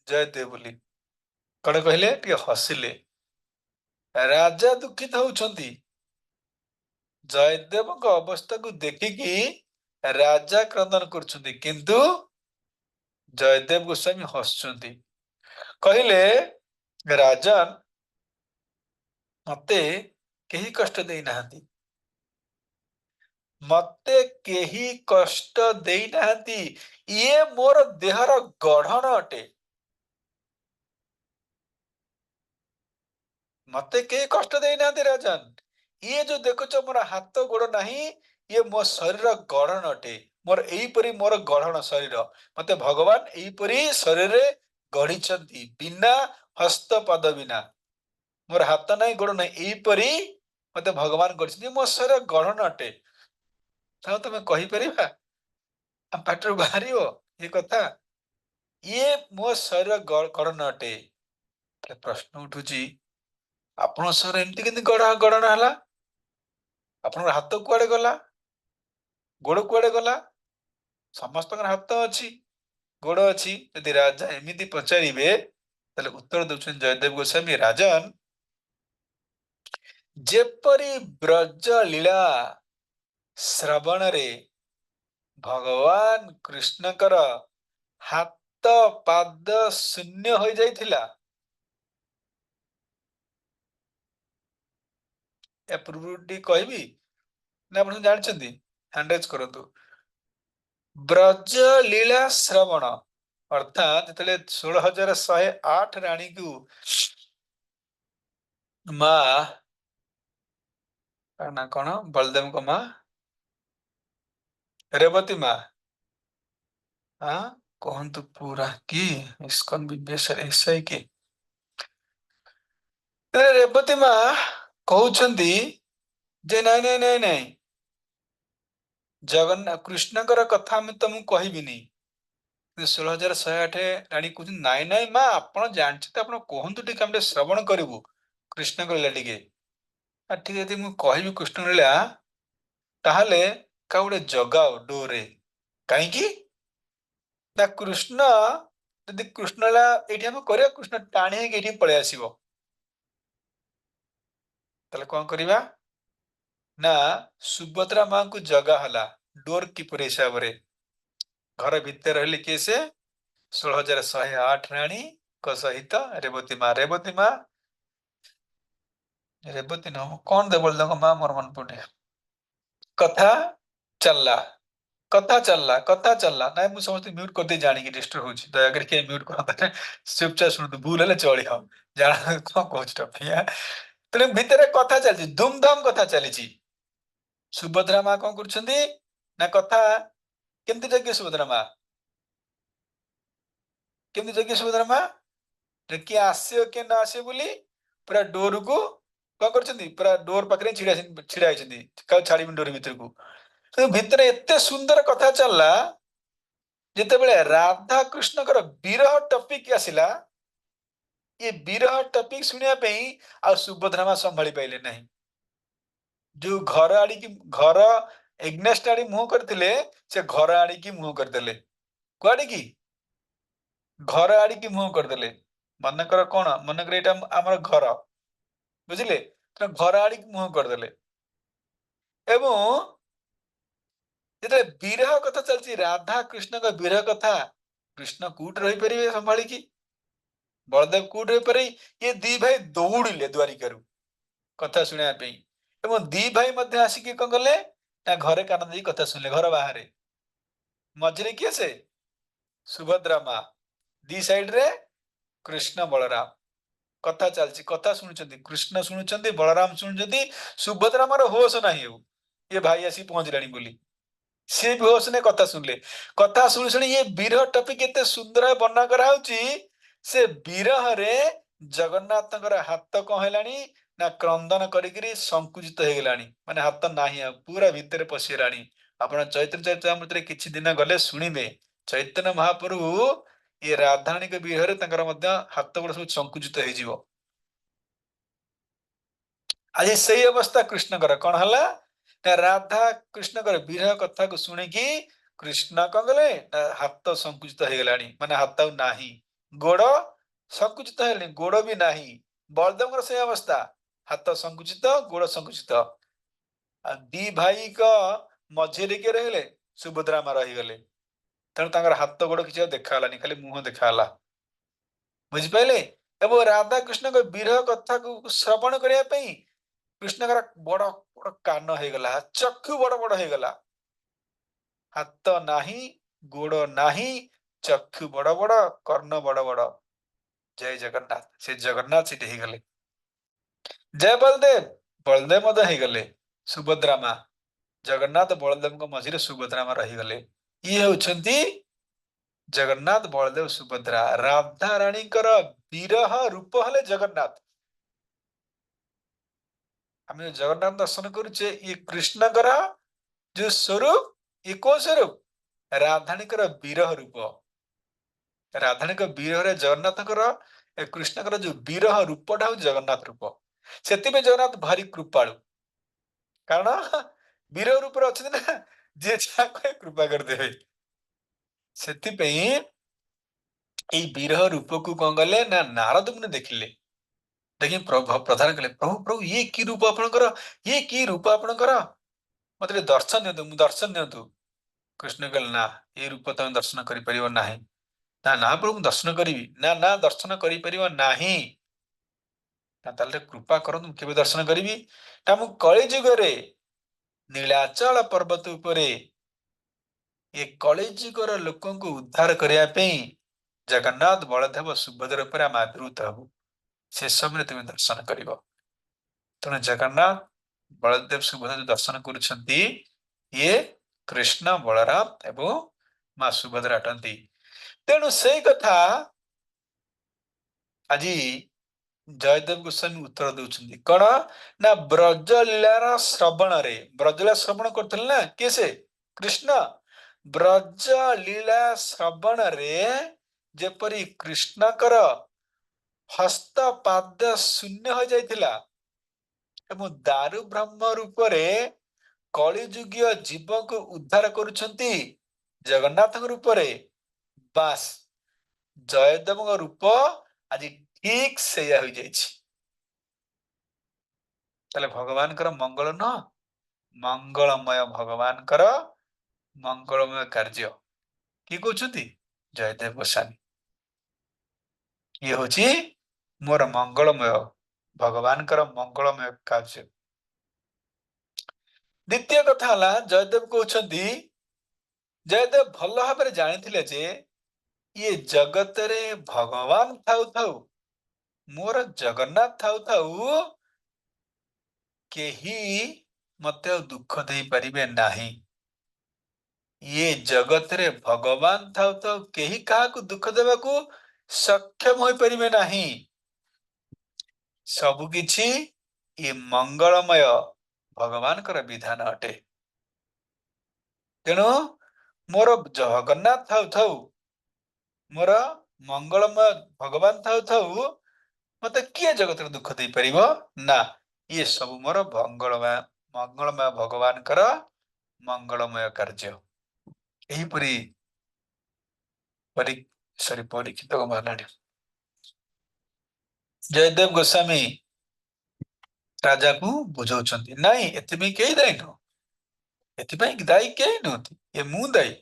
ଜୟଦେବ ବୋଲି। କଣ କହିଲେ? ଟିକେ ହସିଲେ। ରାଜା ଦୁଃଖିତ ହଉଛନ୍ତି। ଜୟଦେବଙ୍କ ଅବସ୍ଥାକୁ ଦେଖିକି ରାଜା କ୍ରନ୍ଦନ କରୁଛନ୍ତି, କିନ୍ତୁ ଜୟଦେବ ଗୋସ୍ୱାମୀ ହସୁଛନ୍ତି। କହିଲେ, ରାଜନ ମତେ କେହି କଷ୍ଟ ଦେଇନାହାନ୍ତି। ମତେ କେହି କଷ୍ଟ ଦେଇନାହାନ୍ତି। ଇଏ ମୋର ଦେହର ଗଢଣ ଅଟେ। ମତେ କେହି କଷ୍ଟ ଦେଇନାହାନ୍ତି ରାଜନ। ଇଏ ଯୋଉ ଦେଖୁଛ ମୋର ହାତ ଗୋଡ ନାହିଁ, ଇଏ ମୋ ଶରୀର ଗଢଣ ଅଟେ। ମୋର ଏଇପରି ମୋର ଗଢଣ ଶରୀର। ମତେ ଭଗବାନ ଏଇପରି ଶରୀରରେ ଗଢିଛନ୍ତି, ବିନା ହସ୍ତପାଦ ବିନା। ମୋର ହାତ ନାହିଁ ଗୋଡ ନାହିଁ, ଏଇପରି ମତେ ଭଗବାନ କରିଛନ୍ତି। ମୋ ଶରୀର ଗଢଣ ଅଟେ। ଆଉ ତମେ କହିପାରିବା? ଆମ ପାଟିରୁ ବାହାରିବ ଏ କଥା? ଇଏ ମୋ ଶରୀର ଗଢଣ ଅଟେ। ପ୍ରଶ୍ନ ଉଠୁଛି, ଆପଣଙ୍କ ଶରୀର ଏମିତି କେମିତି ଗଢଣ ହେଲା? ଆପଣଙ୍କର ହାତ କୁଆଡେ ଗଲା? ଗୋଡ କୁଆଡେ ଗଲା? ସମସ୍ତଙ୍କର ହାତ ଅଛି, ଗୋଡ ଅଛି। ଯଦି ରାଜା ଏମିତି ପଚାରିବେ, ତାହେଲେ ଉତ୍ତର ଦଉଛନ୍ତି ଜୟଦେବ ଗୋସ୍ୱାମୀ, ରାଜନ ଯେପରି ବ୍ରଜ ଲୀଳା ଶ୍ରବଣରେ ଭଗବାନ କୃଷ୍ଣଙ୍କର ହାତ ପାଦ ଶୂନ୍ୟ ହୋଇଯାଇଥିଲା, ଏ ପୂର୍ବରୁ ଟିକେ କହିବି ନା ଆପଣ ଜାଣିଛନ୍ତି? ହ୍ୟାଣ୍ଡରାଇଜ କରନ୍ତୁ। ବ୍ରଜ ଲୀଳା ଶ୍ରବଣ ଅର୍ଥାତ୍ ଯେତେବେଳେ 16,108 ରାଣୀକୁ ମା ନା କଣ ବଳଦେବଙ୍କ ମା ରେବତୀ ମା କୁହନ୍ତୁ ପୁରା କି ଇସ୍କନ ବିବେଶରେ ଏସଆଇ କି ରେବତୀ ମା କହୁଛନ୍ତି ଯେ ନାଇଁ ନାଇଁ ନାଇଁ ନାଇଁ, ଜଗନ୍ନାଥ କୃଷ୍ଣଙ୍କର କଥା ଆମେ ତମକୁ କହିବିନି। 16,108 ରାଣୀ କହୁଛନ୍ତି, ନାଇଁ ନାଇଁ ମା, ଆପଣ ଜାଣିଛନ୍ତି, ଆପଣ କୁହନ୍ତୁ ଟିକେ, ଆମେ ଟିକେ ଶ୍ରବଣ କରିବୁ କୃଷ୍ଣଙ୍କ ଲୀଳା ଟିକେ। ଠିକ ଯଦି ମୁଁ କହିବି କୃଷ୍ଣ ଲୀଳା, ତାହେଲେ କାହା ଗୋଟେ ଜଗାଅ ଡୋରେ। କାହିଁକି ନା କୃଷ୍ଣ, ଯଦି କୃଷ୍ଣ ଲୀଳା ଏଇଠି ଆମେ କରିବା, କୃଷ୍ଣ ଟାଣି ହେଇକି ଏଇଠି ପଳେଇ ଆସିବ। ତାହେଲେ କଣ କରିବା ନା ସୁଭଦ୍ରା ମାଙ୍କୁ ଜଗା ହେଲା ଡୋର କିପରି ହିସାବରେ। ଘର ଭିତରେ ରହିଲେ କିଏ ସେ? 16,108 ରାଣୀଙ୍କ ସହିତ ରେବତୀ ମା। ରେବତୀ ନୁହଁ, କଣ ଦେବ ତାଙ୍କ ମା, ମୋର ମନେ ପଡେ। କଥା ଚାଲିଲା, କଥା ଚାଲିଲା। ନାଇଁ ମୁଁ ସମସ୍ତେ ମ୍ୟୁଟ କରିଦେଇ ଜାଣିକି ଡିଷ୍ଟର୍ବ ହଉଛି। ଦୟାକରି କେହି ମ୍ୟୁଟ କରନ୍ତା। ଚୁପଚାପ ଶୁଣନ୍ତୁ, ଭୁଲ ହେଲେ ଚଳିବ। ଜାଣ କଣ କହୁଛି ଟପିଆ। ତେଣୁ ଭିତରେ କଥା ଚାଲିଛି, ଧୁମଧାମ କଥା ଚାଲିଛି। ସୁଭଦ୍ରା ମା କଣ କରୁଛନ୍ତି ନା କଥା କେମିତି ଜଗିବେ ସୁଭଦ୍ରା ମା? କେମିତି ଜଗିବେ ସୁଭଦ୍ରା ମା? କିଏ ଆସିବ କିଏ ନ ଆସିବ ବୋଲି ପୁରା ଡୋରକୁ କଣ କରୁଛନ୍ତି, ପୁରା ଡୋର ପାଖରେ ଛିଡା ହେଇଛନ୍ତି, କାହାକୁ ଛାଡିବିନି ଡୋର ଭିତରକୁ। ଭିତରେ ଏତେ ସୁନ୍ଦର କଥା ଚାଲିଲା, ଯେତେବେଳେ ରାଧା କୃଷ୍ଣଙ୍କର ବିରହ ଟପିକ ଆସିଲା, ଏ ବିରହ ଟପିକ ଶୁଣିବା ପାଇଁ ଆଉ ସୁଭଦ୍ରା ମା ସମ୍ଭାଳି ପାଇଲେ ନାହିଁ। ଯୋଉ ଘର ଆଡିକି, ଘର ଏଗନେଷ୍ଟ ଆଡି ମୁହଁ କରିଥିଲେ, ସେ ଘର ଆଡିକି ମୁହଁ କରିଦେଲେ। କୁଆଡେ କି? ଘର ଆଡିକି ମୁହଁ କରିଦେଲେ। ମନେକର କଣ, ମନେକର ଏଇଟା ଆମର ଘର, ବୁଝିଲେ? ଘର ଆଡିକି ମୁହଁ କରିଦେଲେ। ଏବଂ ଯେତେବେଳେ ବିରହ କଥା ଚାଲିଛି, ରାଧା କୃଷ୍ଣଙ୍କ ବିରହ କଥା, କୃଷ୍ଣ କୋଉଠି ରହିପାରିବେ ସମ୍ଭାଳିକି? ବଳଦେବ କୋଉଠି ରହିପାରିବେ? ଇଏ ଦି ଭାଇ ଦୌଡିଲେ ଦ୍ୱାରିକାରୁ କଥା ଶୁଣିବା ପାଇଁ। ଏବଂ ଦି ଭାଇ ମଧ୍ୟ ଆସିକି କଣ କଲେ ନା ଘରେ କାନ ଦେଇ କଥା ଶୁଣିଲେ, ଘର ବାହାରେ। ମଝିରେ କିଏ ସେ? ସୁଭଦ୍ରା ମା। ଦି ସାଇଡ ରେ କୃଷ୍ଣ ବଳରାମ। କଥା ଚାଲିଛି, କଥା ଶୁଣୁଛନ୍ତି, କୃଷ୍ଣ ଶୁଣୁଛନ୍ତି, ବଳରାମ ଶୁଣୁଛନ୍ତି। ସୁଭଦ୍ରା ମାର ହୋସ ନାହିଁ ଆଉ, ଏ ଭାଇ ଆସି ପହଞ୍ଚିଲାଣି ବୋଲି। ସିଏ ବି ହୋସ ନେଇ କଥା ଶୁଣିଲେ। କଥା ଶୁଣି ଶୁଣି ଇଏ ବିରହ ଟପିକ ଏତେ ସୁନ୍ଦର ବର୍ଣ୍ଣନା କରାହଉଛି। ସେ ବିରହରେ ଜଗନ୍ନାଥଙ୍କର ହାତ କଣ ହେଲାଣି ନା କ୍ରନ୍ଦନ କରିକିରି ସଂକୁଚିତ ହେଇଗଲାଣି, ମାନେ ହାତ ନାହିଁ ଆଉ ପୁରା ଭିତରେ ପଶିଗଲାଣି। ଆପଣ ଚୈତନ୍ୟ ଚରିତାମୃତରେ କିଛି ଦିନ ଗଲେ ଶୁଣିବେ ଚୈତନ୍ୟ ମହାପ୍ରଭୁ ଇଏ ରାଧାରାଣୀଙ୍କ ବିରହରେ ତାଙ୍କର ମଧ୍ୟ ହାତ ଗୋଡ ସବୁ ସଂକୁଚିତ ହେଇଯିବ। ଆଜି ସେଇ ଅବସ୍ଥା କୃଷ୍ଣଙ୍କର କଣ ହେଲା ନା ରାଧା କୃଷ୍ଣଙ୍କର ବିରହ କଥାକୁ ଶୁଣିକି କୃଷ୍ଣ କଣ କଲେ ନା ହାତ ସଂକୁଚିତ ହେଇଗଲାଣି, ମାନେ ହାତ ଆଉ ନାହିଁ, ଗୋଡ ସଂକୁଚିତ ହେଲାଣି, ଗୋଡ ବି ନାହିଁ। ବଳଦେବଙ୍କର ସେଇ ଅବସ୍ଥା, ହାତ ସଂକୁଚିତ, ଗୋଡ ସଂକୁଚିତ। ଆଉ ଦି ଭାଇଙ୍କ ମଝିରେ କିଏ ରହିଲେ? ସୁଭଦ୍ରା ମା ରହିଗଲେ। ତେଣୁ ତାଙ୍କର ହାତ ଗୋଡ କିଛି ଆଉ ଦେଖାଗଲାନି, ଖାଲି ମୁହଁ ଦେଖାଗଲା। ବୁଝିପାରିଲେ? ଏବଂ ରାଧାକୃଷ୍ଣଙ୍କ ବିରହ କଥାକୁ ଶ୍ରବଣ କରିବା ପାଇଁ କୃଷ୍ଣଙ୍କର ବଡ ବଡ କାନ ହେଇଗଲା, ଚକ୍ଷୁ ବଡ ବଡ ହେଇଗଲା। ହାତ ନାହିଁ, ଗୋଡ ନାହିଁ, ଚକ୍ଷୁ ବଡ ବଡ, କର୍ଣ୍ଣ ବଡ ବଡ। ଜୟ ଜଗନ୍ନାଥ। ସେ ଜଗନ୍ନାଥ ସେଠି ହେଇଗଲେ। ଜୟ ବଳଦେବ, ବଳଦେବ ମଧ୍ୟ ହେଇଗଲେ। ସୁଭଦ୍ରା ମା, ଜଗନ୍ନାଥ ବଳଦେବଙ୍କ ମଝିରେ ସୁଭଦ୍ରା ମା ରହିଗଲେ। ଇଏ ହେଉଛନ୍ତି ଜଗନ୍ନାଥ ବଳଦେବ ସୁଭଦ୍ରା। ରାଧା ରାଣୀଙ୍କର ବିରହ ରୂପ ହେଲେ ଜଗନ୍ନାଥ। ଆମେ ଜଗନ୍ନାଥ ଦର୍ଶନ କରୁଛେ, ଇଏ କୃଷ୍ଣଙ୍କର ଯୋଉ ସ୍ୱରୂପ, ଇଏ କୋଉ ସ୍ୱରୂପ? ରାଧାଣୀଙ୍କର ବିରହ ରୂପ। ରାଧାଣୀଙ୍କ ବିରହରେ ଜଗନ୍ନାଥଙ୍କର, କୃଷ୍ଣଙ୍କର ଯୋଉ ବିରହ ରୂପଟା ହଉଛି ଜଗନ୍ନାଥ ରୂପ। ସେଥିପାଇଁ ଜଗନ୍ନାଥ ଭାରି କୃପାଳୁ, କାରଣ ବିରହ ରୂପରେ ଅଛନ୍ତି ନା, ଯିଏ ଯାହା କହେ କୃପା କରିଦେବେ। ସେଥିପାଇଁ ଏଇ ବିରହ ରୂପକୁ କଣ କଲେ ନା ନାରଦ ମୁନି ଦେଖିଲେ। ଦେଖି ପ୍ରଧାନ କଲେ, ପ୍ରଭୁ ପ୍ରଭୁ ଇଏ କି ରୂପ ଆପଣଙ୍କର, ଇଏ କି ରୂପ ଆପଣଙ୍କର, ମତେ ଟିକେ ଦର୍ଶନ ଦିଅନ୍ତୁ, ମୁଁ ଦର୍ଶନ ଦିଅନ୍ତୁ। କୃଷ୍ଣ କହିଲେ ନା, ଏ ରୂପ ତମେ ଦର୍ଶନ କରିପାରିବ ନାହିଁ। ନା ନା ପ୍ରଭୁ ମୁଁ ଦର୍ଶନ କରିବି। ନା ନା ଦର୍ଶନ କରିପାରିବ ନାହିଁ। ନା ତାହେଲେ କୃପା କରନ୍ତୁ, ମୁଁ କେବେ ଦର୍ଶନ କରିବି? ନା ମୁଁ କଳି ଯୁଗରେ ନୀଳାଚଳ ପର୍ବତ ଉପରେ ଏ କଳି ଯୁଗର ଲୋକଙ୍କୁ ଉଦ୍ଧାର କରିବା ପାଇଁ ଜଗନ୍ନାଥ ବଳଦେବ ସୁଭଦ୍ରା ଉପରେ ଆମେ ଆବିର୍ଭୂତ ହବୁ, ସେ ସମୟରେ ତୁମେ ଦର୍ଶନ କରିବ। ତେଣୁ ଜଗନ୍ନାଥ ବଳଦେବ ସୁଭଦ୍ରା ଦର୍ଶନ କରୁଛନ୍ତି, ଇଏ କୃଷ୍ଣ ବଳରାମ ଏବଂ ମା ସୁଭଦ୍ରା ଅଟନ୍ତି। ତେଣୁ ସେଇ କଥା ଆଜି ଜୟଦେବ ଗୋସ୍ୱାମୀ ଉତ୍ତର ଦଉଛନ୍ତି କଣ ନା ବ୍ରଜଲୀଳାର ଶ୍ରବଣରେ, ବ୍ରଜଲୀଳା ଶ୍ରବଣ କରୁଥିଲେ ନା କିଏ? ସେ କୃଷ୍ଣ। ବ୍ରଜଲୀଳା ଶ୍ରବଣରେ ଯେପରି କୃଷ୍ଣଙ୍କର ହସ୍ତ ପାଦ ଶୂନ୍ୟ ହୋଇଯାଇଥିଲା ଏବଂ ଦାରୁ ବ୍ରହ୍ମ ରୂପରେ କଳିଯୁଗୀୟ ଜୀବକୁ ଉଦ୍ଧାର କରୁଛନ୍ତି ଜଗନ୍ନାଥଙ୍କ ରୂପରେ, ବାସ୍ ଜୟଦେବଙ୍କ ରୂପ ଆଜି ଠିକ ସେଇଆ ହୋଇଯାଇଛି। ତାହେଲେ ଭଗବାନଙ୍କର ମଙ୍ଗଳ ନୁହଁ, ମଙ୍ଗଳମୟ ଭଗବାନଙ୍କର ମଙ୍ଗଳମୟ କାର୍ଯ୍ୟ। କିଏ କହୁଛନ୍ତି? ଜୟଦେବ ଗୋସ୍ୱାମୀ। ଇଏ ହଉଛି ମୋର ମଙ୍ଗଳମୟ, ଭଗବାନଙ୍କର ମଙ୍ଗଳମୟ କାର୍ଯ୍ୟ। ଦ୍ୱିତୀୟ କଥା ହେଲା, ଜୟଦେବ କହୁଛନ୍ତି, ଜୟଦେବ ଭଲ ଭାବରେ ଜାଣିଥିଲେ ଯେ ଇଏ ଜଗତରେ ଭଗବାନ ଥାଉ ଥାଉ, ମୋର ଜଗନ୍ନାଥ ଥାଉ ଥାଉ କେହି ମତେ ଆଉ ଦୁଃଖ ଦେଇପାରିବେ ନାହିଁ। ଇଏ ଜଗତରେ ଭଗବାନ ଥାଉ ଥାଉ କେହି କାହାକୁ ଦୁଃଖ ଦେବାକୁ ସକ୍ଷମ ହୋଇପାରିବେ ନାହିଁ। ସବୁ କିଛି ଏ ମଙ୍ଗଳମୟ ଭଗବାନଙ୍କର ବିଧାନ ଅଟେ। ତେଣୁ ମୋର ଜଗନ୍ନାଥ ଥାଉ ଥାଉ, ମୋର ମଙ୍ଗଳମୟ ଭଗବାନ ଥାଉ ଥାଉ ମତେ କିଏ ଜଗତରେ ଦୁଃଖ ଦେଇପାରିବ ନା, ଇଏ ସବୁ ମୋର ମଙ୍ଗଳମୟ ଭଗବାନଙ୍କର ମଙ୍ଗଳମୟ କାର୍ଯ୍ୟ। ଏହିପରି ପରୀକ୍ଷିତ ମହାରାଣୀ ଜୟଦେବ ଗୋସ୍ୱାମୀ ରାଜାକୁ ବୁଝାଉଛନ୍ତି, ନାଇଁ ଏଥିପାଇଁ କେହି ଦାୟୀ ନୁହଁ, ଏଥିପାଇଁ ଦାୟୀ କେହି ନୁହନ୍ତି, ଏ ମୁଁ ଦାୟୀ,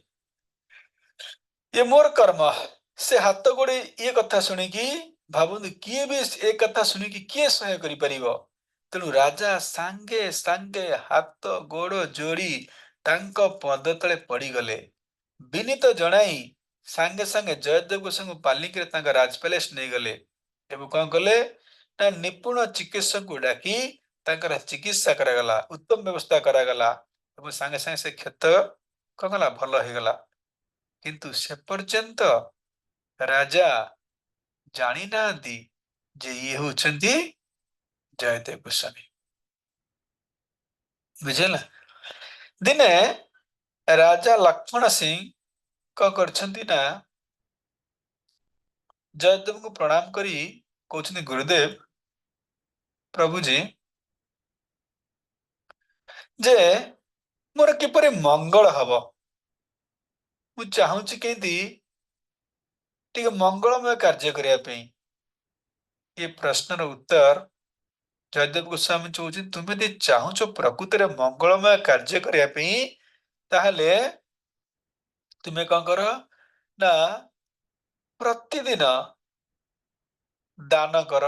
ଏ ମୋର କର୍ମ। ସେ ହାତ ଗୋଡେ ଇଏ କଥା ଶୁଣିକି ଭାବନ୍ତୁ, କିଏ ବି ଏ କଥା ଶୁଣିକି କିଏ ସହ୍ୟ କରିପାରିବ? ତେଣୁ ରାଜା ସାଙ୍ଗେ ସାଙ୍ଗେ ହାତ ଗୋଡ ଯୋଡି ତାଙ୍କ ପଦ ତଳେ ପଡିଗଲେ, ବିନୀତ ଜଣାଇ ସାଙ୍ଗେ ସାଙ୍ଗେ ଜୟଦେବ ଗୋସ୍ୱାମୀଙ୍କୁ ପାଲିଙ୍କିରେ ତାଙ୍କ ରାଜ ପ୍ୟାଲେସ ନେଇଗଲେ ଏବଂ କଣ କଲେ ନା ନିପୁଣ ଚିକିତ୍ସକଙ୍କୁ ଡାକି ତାଙ୍କର ଚିକିତ୍ସା କରାଗଲା, ଉତ୍ତମ ବ୍ୟବସ୍ଥା କରାଗଲା ଏବଂ ସାଙ୍ଗେ ସାଙ୍ଗେ ସେ କ୍ଷତ କଣ କଲା, ଭଲ ହେଇଗଲା। କିନ୍ତୁ ସେ ପର୍ଯ୍ୟନ୍ତ ରାଜା ଜାଣିନାହାନ୍ତି ଯେ ଇଏ ହଉଛନ୍ତି जयदेव गोस्वामी बुझेला। दिने राजा लक्ष्मण सिंह कौन करछंती ना जयदेव को प्रणाम करी कहते गुरुदेव प्रभु जी जे मोर किपरि मंगल हब मु चाहूची केंती टिके मंगलमय कार्य करिया पई। ये प्रश्नर उत्तर जयदेव गोस्वामी चौची तुम यदि चाहूच प्रकृति रे मंगलमय कार्य करिया पई ताहले तुमे कौन कर ना प्रतिदिन दान कर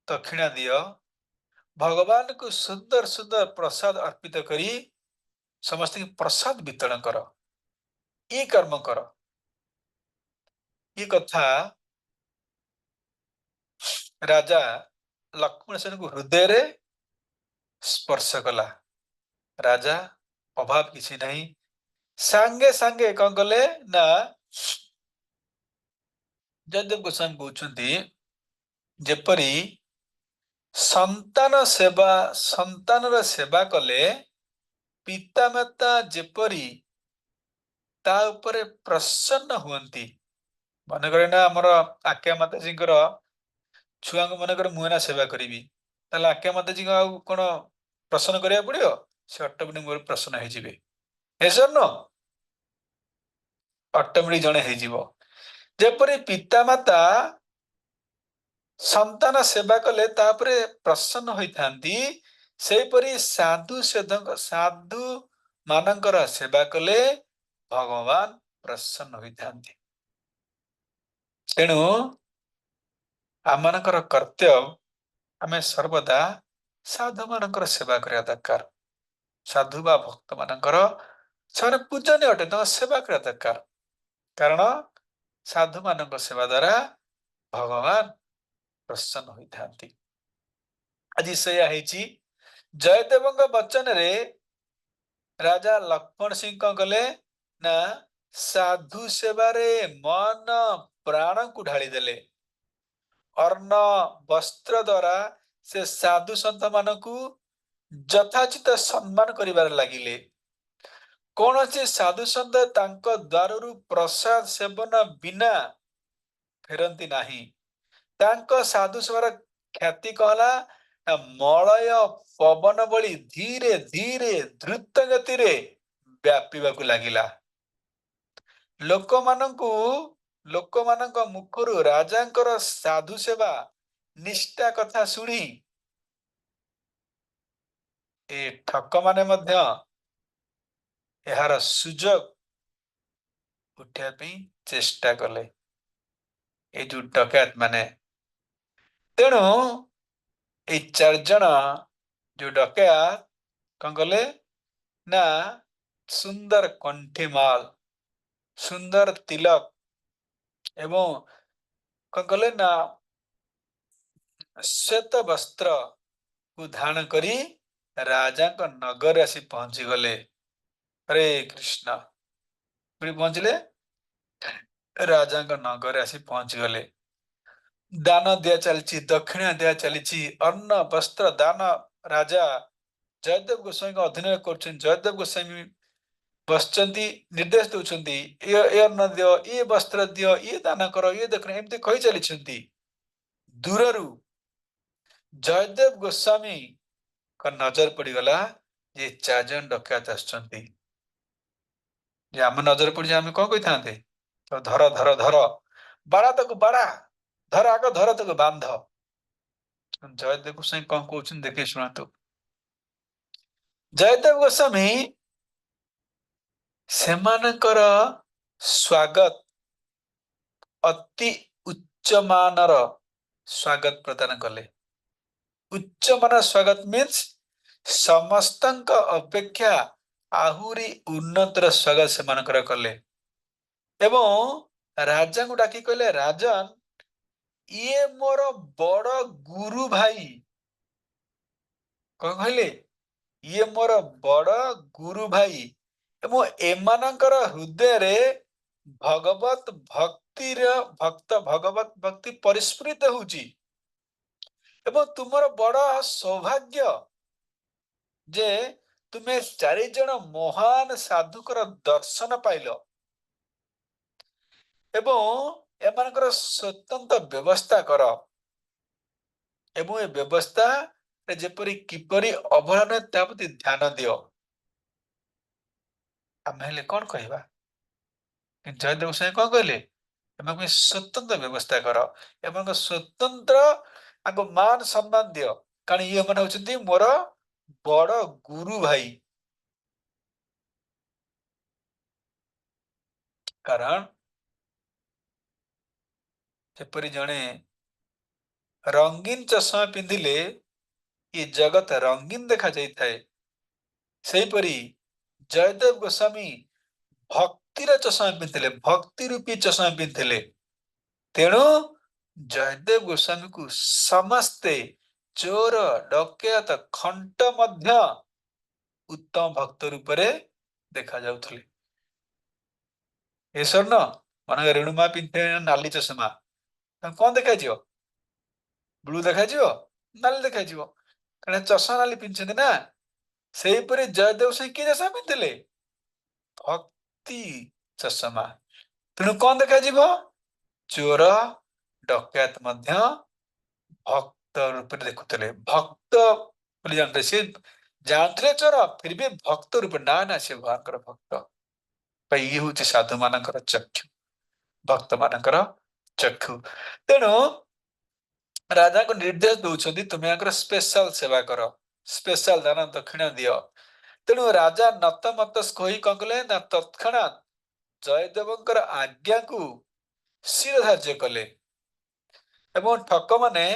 दक्षिणा दियो भगवान को सुंदर सुंदर प्रसाद अर्पित करी समस्त की प्रसाद वितरण कर ये कर्म कर। ये कथा राजा लक्ष्मण सेन को हृदय रे स्पर्श कला। राजा अभाव किसी नहीं सांगे सांगे कौन कले ना जयदेव गोस्वामी कहउछंती जेपरी संतान सेवा कले पितामाता जेपरी ता उपरे प्रसन्न हुअंती। मन करे ना हमर आज्ञा माता जी छुआ को मन करे मुना सेवा करी ताले आज्ञा माता जी कोन प्रसन्न करिया पड़ियो से ऑटोमेटिक मोर प्रसन्न हे जिवे हेसर न ऑटोमेटिक जणे हे जिवो। जेपरी पितामाता संतान सेवा कले तापरे प्रसन्न होइथांती सेपरी साधु मानकर सेवा कले भगवान प्रसन्न होइथांती। तेणु आमनकर कर्तव्य आमे सर्वदा साधु मानकर सेवा करिया दरकार। साधु बा भक्त मानकर से पूजनीय अटे तो सेवा करिया दरकार कारण साधु मानक सेवा द्वारा भगवान प्रसन्न होइथांती। आज सेया हेची जयदेवଙ୍କ वचन रे राजा लक्ष्मण सिंह कौन कले ना साधु सेवा रे मन प्राण को ढाली देले अर्ण वस्त्र द्वारा से साधु संत मानकु यथाचित सम्मान करिबार लागिले। कौन से साधु संत तांको द्वाररु प्रसाद सेवन बिना फेरंती नाही। तांको साधु सेवार ख्याति कहला मलय पवन बली धीरे धीरे द्रुत गति रे व्यापीबाकु लागिला। लोकमानक मुखरु राजांकर साधु सेवा निष्ठा कथा सुनी ए ठक माने मध्य एहार सुजोग उठिया पे चेष्टा कले ए जो डकैत माने। तेणु ए चार जन जो डकैत कौन कले ना सुंदर कंठीमाल सुंदर तिलक एवं कौन कले ना श्वेत वस्त्र को धारण करी राजा का नगर आसी पहुंची गले। हरे कृष्ण पहुंचले राजा का नगर आसी पहुंच गले। दान दिया चलची दक्षिणा दिया चलची अन्न वस्त्र दान राजा जयदेव गोस्वामी का अधीन कर जयदेव गोस्वामी बसचंती निर्देश दउछंती ये अन्न दियो ये वस्त्र दियो ये दान करो ये दक्षिणा एमती कहि चलीछंती। दूररु जयदेव गोस्वामी का नजर पड़ीगला ये चारजन डकैत आछंती जे आम नजर पड़ी आम कौन कही था तो धर धर धर बाड़ा तक बाड़ा धर आग धर तक बांध। जयदेव गोस्वामी कौन कहउछन देखे शुणा तो जयदेव गोस्वामी सेमानकर स्वागत अति उच्च मानर स्वागत प्रदान कले। उच्च मान स्वागत मीन्स समस्तंक अपेक्षा आहुरी उन्नतर स्वागत सेमानकर कले एवं राजा को डाकी कहले राजन ये मोर बड़ गुरु भाई कौन कहले ये मोर बड़ गुरु भाई एवं एमानकर हृदय रे भगवत भक्ति परिस्फुरित होउची ଏବଂ ତୁମର ବଡ଼ ସୌଭାଗ୍ୟ ଯେ ତୁମେ 4 ଜଣ ମହାନ ସାଧୁଙ୍କର ଦର୍ଶନ ପାଇଲ ଏବଂ ଏମାନଙ୍କର ସ୍ୱତନ୍ତ୍ର ବ୍ୟବସ୍ଥା କର ଏବଂ ଏ ବ୍ୟବସ୍ଥା ଯେପରି କିପରି ଅବହେଳା ନୁହେଁ ତା ପ୍ରତି ଧ୍ୟାନ ଦିଅ। ଆମେ ହେଲେ କଣ କହିବା? ଜୟଦେବ ଗୋସ୍ୱାମୀ କଣ କହିଲେ? ଏମାନଙ୍କ ପାଇଁ ସ୍ୱତନ୍ତ୍ର ବ୍ୟବସ୍ଥା କର। ଏମାନଙ୍କ ସ୍ୱତନ୍ତ୍ର ତାଙ୍କ ମାନ ସମ୍ମାନ ଦିଅ। କାରଣ ଇଏ ମାନେ ହଉଛନ୍ତି ମୋର ବଡ ଗୁରୁ ଭାଇ। କାରଣ ଯେପରି ଜଣେ ରଙ୍ଗୀନ ଚଷମା ପିନ୍ଧିଲେ ଏ ଜଗତ ରଙ୍ଗୀନ ଦେଖାଯାଇଥାଏ। ସେହିପରି ଜୟଦେବ ଗୋସ୍ୱାମୀ ଭକ୍ତିର ଚଷମା ପିନ୍ଧିଥିଲେ, ଭକ୍ତି ରୂପୀ ଚଷମା ପିନ୍ଧିଥିଲେ। ତେଣୁ ଜୟଦେବ ଗୋସ୍ୱାମୀକୁ ସମସ୍ତେ ଚୋର, ଡକାୟତ, ଖଣ୍ଟ ମଧ୍ୟ ଉତ୍ତମ ଭକ୍ତ ରୂପରେ ଦେଖାଯାଉଥିଲେ। ଏ ସ୍ୱର୍ଣ୍ଣ ମାନେ ରେଣୁମା ପିନ୍ଧିଥିଲେ ନାଲି ଚଷମା, ତାଙ୍କୁ କଣ ଦେଖାଯିବ? ବ୍ଲୁ ଦେଖାଯିବ, ନାଲି ଦେଖାଯିବ, କାରଣ ଚଷମା ନାଲି ପିନ୍ଧିଛନ୍ତି ନା। ସେହିପରି ଜୟଦେବ ଗୋସ୍ୱାମୀ କି ଚଷମା ପିନ୍ଧିଥିଲେ? ଭକ୍ତି ଚଷମା। ତେଣୁ କଣ ଦେଖାଯିବ? ଚୋର, ଡକାୟତ ମଧ୍ୟ ଭକ୍ତ ରୂପରେ ଦେଖୁଥିଲେ। ଭକ୍ତ ବୋଲି ଜାଣିଥିଲେ, ସେ ଜାଣିଥିଲେ ଚୋର ଫିର ବି ଭକ୍ତ ରୂପରେ, ନା ନା ସେ ଭଗବାନଙ୍କର ଭକ୍ତ। ଇଏ ହଉଛି ସାଧୁ ମାନଙ୍କର ଚକ୍ଷୁ, ଭକ୍ତ ମାନଙ୍କର ଚକ୍ଷୁ। ତେଣୁ ରାଜାଙ୍କୁ ନିର୍ଦ୍ଦେଶ ଦଉଛନ୍ତି ତୁମେ ୟାଙ୍କର ସ୍ପେଶାଲ ସେବା କର, ସ୍ପେଶାଲ ଦାନ ଦକ୍ଷିଣା ଦିଅ। ତେଣୁ ରାଜା ନତମସ୍ତକ ହୋଇ କଣ କଲେ ନା ତତ୍କ୍ଷଣାତ୍ ଜୟଦେବଙ୍କର ଆଜ୍ଞାକୁ ଶିରଧାର୍ଯ୍ୟ କଲେ ଏବଂ ଠକମାନେ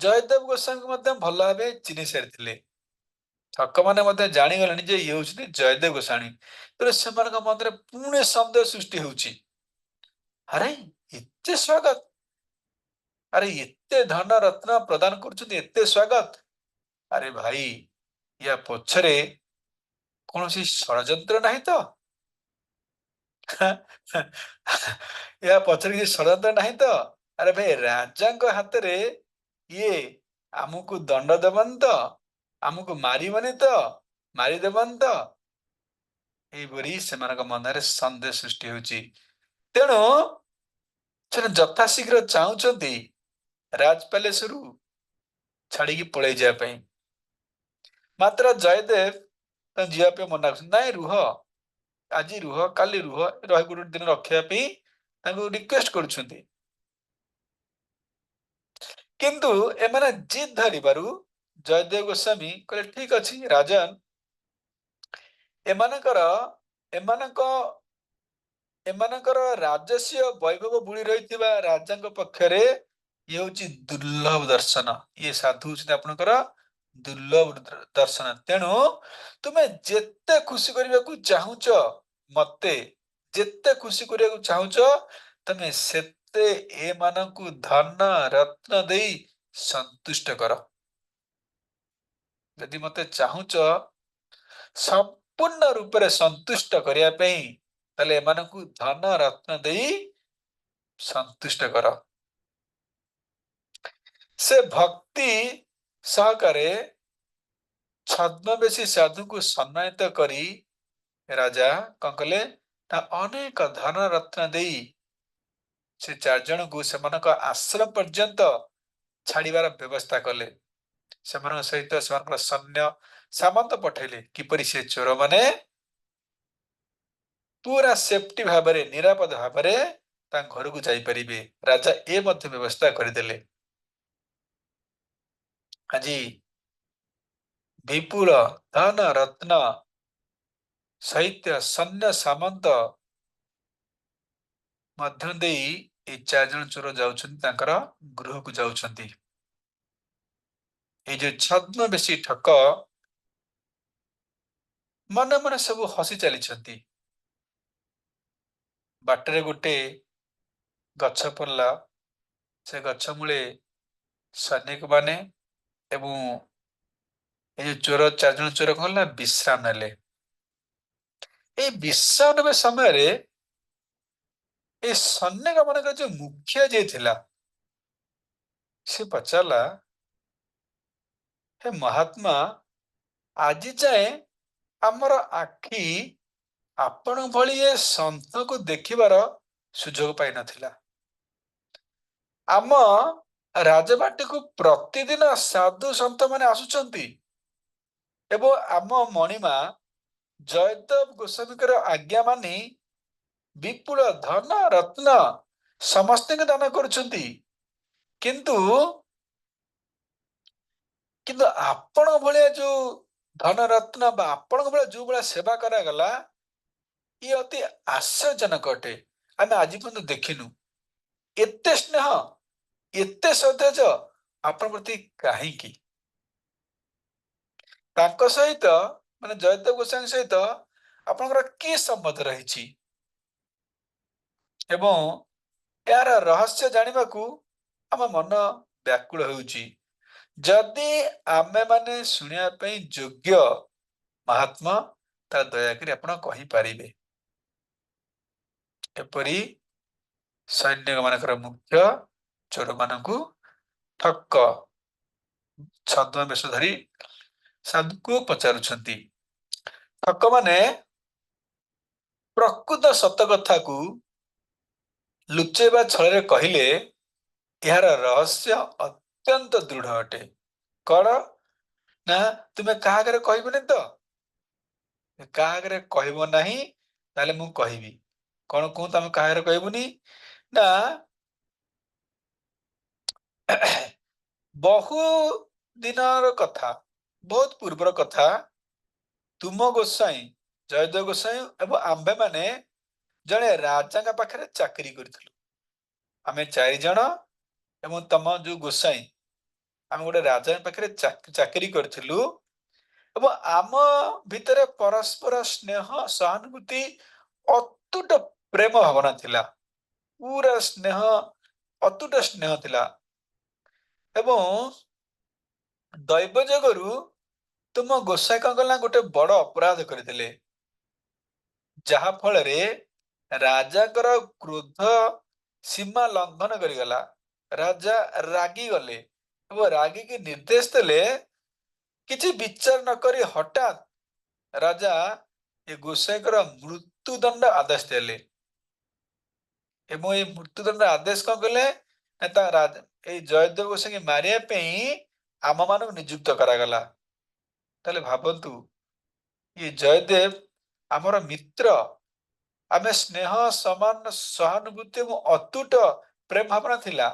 ଜୟଦେବ ଗୋସ୍ୱାମୀଙ୍କୁ ମଧ୍ୟ ଭଲ ଭାବେ ଚିହ୍ନି ସାରିଥିଲେ। ଠକମାନେ ମଧ୍ୟ ଜାଣିଗଲେଣି ଯେ ଇଏ ହଉଛନ୍ତି ଜୟଦେବ ଗୋସ୍ୱାମୀ। ତେଣୁ ସେମାନଙ୍କ ମଧ୍ୟରେ ପୁଣି ସନ୍ଦେହ ସୃଷ୍ଟି ହେଉଛି। ଆରେ ଏତେ ସ୍ୱାଗତ, ଆରେ ଏତେ ଧନ ରତ୍ନ ପ୍ରଦାନ କରୁଛନ୍ତି, ଏତେ ସ୍ୱାଗତ, ଆରେ ଭାଇ ୟା ପଛରେ କୌଣସି ଷଡ଼ଯନ୍ତ୍ର ନାହିଁ ତ? ୟା ପଛରେ କିଛି ଷଡ଼ଯନ୍ତ୍ର ନାହିଁ ତ? ଆରେ ଭାଇ ରାଜାଙ୍କ ହାତରେ ଇଏ ଆମକୁ ଦଣ୍ଡ ଦେବନି ତ? ଆମକୁ ମାରିବନି ତ? ମାରିଦେବନି ତ? ଏଇପରି ସେମାନଙ୍କ ମନରେ ସନ୍ଦେହ ସୃଷ୍ଟି ହେଉଛି। ତେଣୁ ସେ ଯଥାଶୀଘ୍ର ଚାହୁଁଛନ୍ତି ରାଜ ପ୍ୟାଲେସରୁ ଛାଡିକି ପଳେଇ ଯିବା ପାଇଁ। ମାତ୍ର ଜୟଦେବ ତାଙ୍କୁ ଯିବା ପାଇଁ ମନା କରୁଛନ୍ତି, ନାଇଁ ରୁହ, ଆଜି ରୁହ, କାଲି ରୁହ, ଗୋଟେ ଦିନ ରଖିବା ପାଇଁ ତାଙ୍କୁ ରିକ୍ୱେଷ୍ଟ କରୁଛନ୍ତି। କିନ୍ତୁ ଏମାନେ ଜିଦ୍ ଧରିବାରୁ ଜୟଦେବ ଗୋସ୍ୱାମୀ କହିଲେ ଠିକ ଅଛି ରାଜନ, ଏମାନଙ୍କର ଏମାନଙ୍କ ଏମାନଙ୍କର ରାଜସ୍ୱ ବୈଭବ ବୁଣି ରହିଥିବା ରାଜାଙ୍କ ପକ୍ଷରେ ଇଏ ହଉଛି ଦୁର୍ଲଭ ଦର୍ଶନ। ଇଏ ସାଧୁ ହଉଛନ୍ତି ଆପଣଙ୍କର ଦୁର୍ଲଭ ଦର୍ଶନ। ତେଣୁ ତୁମେ ଯେତେ ଖୁସି କରିବାକୁ ଚାହୁଁଛ, ମତେ ଯେତେ ଖୁସି କରିବାକୁ ଚାହୁଁଛ, ତମେ ସେତେ ଏମାନଙ୍କୁ ଧନ ରତ୍ନ ଦେଇ ସନ୍ତୁଷ୍ଟ କର। ଯଦି ମତେ ଚାହୁଁଛ ସମ୍ପୂର୍ଣ୍ଣ ରୂପରେ ସନ୍ତୁଷ୍ଟ କରିବା ପାଇଁ, ତାହେଲେ ଏମାନଙ୍କୁ ଧନ ରତ୍ନ ଦେଇ ସନ୍ତୁଷ୍ଟ କର। ସେ ଭକ୍ତି ସହକାରେ ଛଦ୍ମବେଶୀ ସାଧୁଙ୍କୁ ସମ୍ମାନିତ କରି ରାଜା କଣ କଲେ ନା ଅନେକ ଧନ ରତ୍ନ ଦେଇ ସେ 4 ଜଣଙ୍କୁ ସେମାନଙ୍କ ଆଶ୍ରମ ପର୍ଯ୍ୟନ୍ତ ଛାଡିବାର ବ୍ୟବସ୍ଥା କଲେ। ସେମାନଙ୍କ ସହିତ ସେମାନଙ୍କର ସୈନ୍ୟ ସାମନ୍ତ ପଠେଇଲେ, କିପରି ସେ ଚୋରମାନେ ପୁରା ସେଫ୍ଟି ଭାବରେ, ନିରାପଦ ଭାବରେ ତାଙ୍କ ଘରକୁ ଯାଇପାରିବେ। ରାଜା ଏ ମଧ୍ୟ ବ୍ୟବସ୍ଥା କରିଦେଲେ। ଆଜି ବିପୁଳ ଧନ ରତ୍ନ ସୈତ୍ୟ ସୈନ୍ୟ ସାମନ୍ତ ମଧ୍ୟ ଦେଇ ଏଇ 4 ଜଣ ଚୋର ଯାଉଛନ୍ତି, ତାଙ୍କର ଗୃହକୁ ଯାଉଛନ୍ତି। ଏଇ ଯୋଉ ଛଦ୍ମବେଶୀ ଠକ ମନେ ମନେ ସବୁ ହସି ଚାଲିଛନ୍ତି। ବାଟରେ ଗୋଟେ ଗଛ ପଡିଲା, ସେ ଗଛ ମୂଳେ ସୈନିକ ମାନେ ଏବଂ ଏଇ ଯୋଉ ଚୋର 4 ଜଣ ଚୋର କଣ ନା ବିଶ୍ରାମ ନେଲେ। ଏଇ ବିଶ୍ରାମ ନେବା ସମୟରେ ଏଇ ସୈନିକ ମାନଙ୍କର ଯୋଉ ମୁଖ୍ୟ ଯିଏ ଥିଲା, ସେ ପଚାରିଲା हे महात्मा, ଆଜି ଯାଏ ଆମର ଆଖି ଆପଣ ଭଳି ଏ ସନ୍ଥକୁ ଦେଖିବାର ସୁଯୋଗ ପାଇନଥିଲା। ଆମ ରାଜବାଟୀକୁ ପ୍ରତିଦିନ ସାଧୁ ସନ୍ଥମାନେ ଆସୁଛନ୍ତି ଏବଂ ଆମ ମଣିମା ଜୟଦେବ ଗୋସ୍ୱାମୀଙ୍କର ଆଜ୍ଞା ମାନି ବିପୁଳ ଧନ ରତ୍ନ ସମସ୍ତଙ୍କୁ ଦାନ କରୁଛନ୍ତି। କିନ୍ତୁ କିନ୍ତୁ ଆପଣଙ୍କ ଭଳିଆ ଯୋଉ ଧନ ରତ୍ନ ବା ଆପଣଙ୍କ ଭଳିଆ ଯୋଉ ଭଳିଆ ସେବା କରାଗଲା, ଇଏ ଅତି ଆଶ୍ଚର୍ଯ୍ୟଜନକ ଅଟେ। ଆମେ ଆଜି ପର୍ଯ୍ୟନ୍ତ ଦେଖିନୁ। ଏତେ ସ୍ନେହ, ଏତେ ସୌନ୍ଦର୍ଯ୍ୟ ଆପଣଙ୍କ ପ୍ରତି କାହିଁକି? ତାଙ୍କ ସହିତ ମାନେ ଜୟଦେବ ଗୋସ୍ୱାମୀ ସହିତ ଆପଣଙ୍କର କି ସମ୍ବନ୍ଧ ରହିଛି? ଏବଂ ଏହାର ରହସ୍ୟ ଜାଣିବାକୁ ଆମ ମନ ବ୍ୟାକୁଳ ହେଉଛି। ଯଦି ଆମେମାନେ ଶୁଣିବା ପାଇଁ ଯୋଗ୍ୟ ମହାତ୍ମା, ତା ଦୟାକରି ଆପଣ କହିପାରିବେ। ଏପରି ସୈନିକ ମାନଙ୍କର ମୁଖ୍ୟ ଚୋରମାନଙ୍କୁ ଠକ ଛଦ୍ମ ବେଶ ଧରି ସାଧୁକୁ ପଚାରୁଛନ୍ତି। ଠକମାନେ ପ୍ରକୃତ ସତ କଥାକୁ ଲୁଚେଇବା ଛଳରେ କହିଲେ ଏହାର ରହସ୍ୟ ଅତ୍ୟନ୍ତ ଦୃଢ ଅଟେ। କଣ ନା, ତୁମେ କାହା ଆଗରେ କହିବନି ତ? କାହା ଆଗରେ କହିବ ନାହିଁ, ତାହେଲେ ମୁଁ କହିବି। କଣ କୁହନ୍ତୁ, ଆମେ କାହା ଆଗରେ କହିବୁନି? ନା, ବହୁ ଦିନର କଥା, ବହୁତ ପୂର୍ବର କଥା, ତୁମ ଗୋସାଇଁ ଜୟଦେବ ଗୋସାଇଁ ଏବଂ ଆମ୍ଭେମାନେ ଜଣେ ରାଜାଙ୍କ ପାଖରେ ଚାକିରି କରିଥିଲୁ। ଆମେ 4 ଜଣ ଏବଂ ତମ ଯୋଉ ଗୋସାଇଁ, ଆମେ ଗୋଟେ ରାଜାଙ୍କ ପାଖରେ ଚାକିରି କରିଥିଲୁ ଏବଂ ଆମ ଭିତରେ ପରସ୍ପର ସ୍ନେହ ସହାନୁଭୂତି ଅତୁଟ ପ୍ରେମ ଭାବନା ଥିଲା। ପୁରା ସ୍ନେହ, ଅତୁଟ ସ୍ନେହ ଥିଲା। ଏବଂ ଦୈବ ଯୋଗରୁ ତୁମ ଗୋସାଇଁ କଣ କଲା, ଗୋଟେ ବଡ ଅପରାଧ କରିଥିଲେ, ଯାହା ଫଳରେ ରାଜାଙ୍କର କ୍ରୋଧ ସୀମା ଲଙ୍ଘନ କରିଗଲା। ରାଜା ରାଗିଗଲେ ଏବଂ ରାଗିକି ନିର୍ଦ୍ଦେଶ ଦେଲେ, କିଛି ବିଚାର ନ କରି ହଠାତ୍ ରାଜା ଏ ଗୋସାଇଙ୍କର ମୃତ୍ୟୁଦଣ୍ଡ ଆଦେଶ ଦେଲେ। ଏବଂ ଏଇ ମୃତ୍ୟୁଦଣ୍ଡ ଆଦେଶ କଣ କଲେ ନା, ଏଇ ଜୟଦେବ ଗୋସାଇଙ୍କୁ ମାରିବା ପାଇଁ ଆମ ମାନଙ୍କୁ ନିଯୁକ୍ତ କରାଗଲା। ତାହେଲେ ଭାବନ୍ତୁ, ଇଏ ଜୟଦେବ ଆମର ମିତ୍ର। ଆମେ ସ୍ନେହ ସମାନ ସହାନୁଭୂତି ଏବଂ ଅତୁଟ ପ୍ରେମ ଭାବନା ଥିଲା।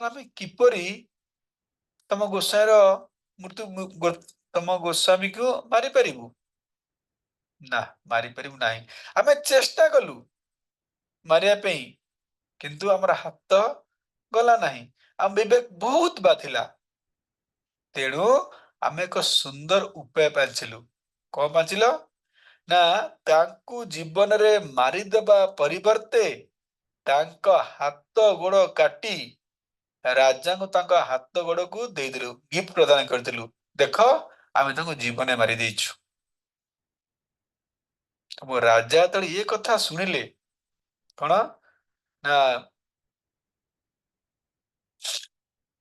ଆମେ କିପରି ତମ ଗୋସାଇଁର ତମ ଗୋସ୍ୱାମୀକୁ ମାରିପାରିବୁ? ନା, ମାରିପାରିବୁ ନାହିଁ। ଆମେ ଚେଷ୍ଟା କଲୁ ମାରିବା ପାଇଁ, କିନ୍ତୁ ଆମର ହାତ ଗଲା ନାହିଁ। ଆମ ବିବେକ ବହୁତ ବାଧିଲା। ତେଣୁ ଆମେ ଏକ ସୁନ୍ଦର ଉପାୟ ପାଞ୍ଚିଲୁ। କଣ ପାଞ୍ଚିଲ? ନା, ତାଙ୍କୁ ଜୀବନରେ ମାରିଦେବା ପରିବର୍ତ୍ତେ ତାଙ୍କ ହାତ ଗୋଡ କାଟି ରାଜାଙ୍କୁ ତାଙ୍କ ହାତ ଗୋଡକୁ ଦେଇଦେଲୁ, ଗିଫ୍ଟ ପ୍ରଦାନ କରିଥିଲୁ। ଦେଖ, ଆମେ ତାଙ୍କୁ ଜୀବନରେ ମାରି ଦେଇଛୁ। ରାଜା ଯେତେବେଳେ ଏ କଥା ଶୁଣିଲେ, କଣ ନା,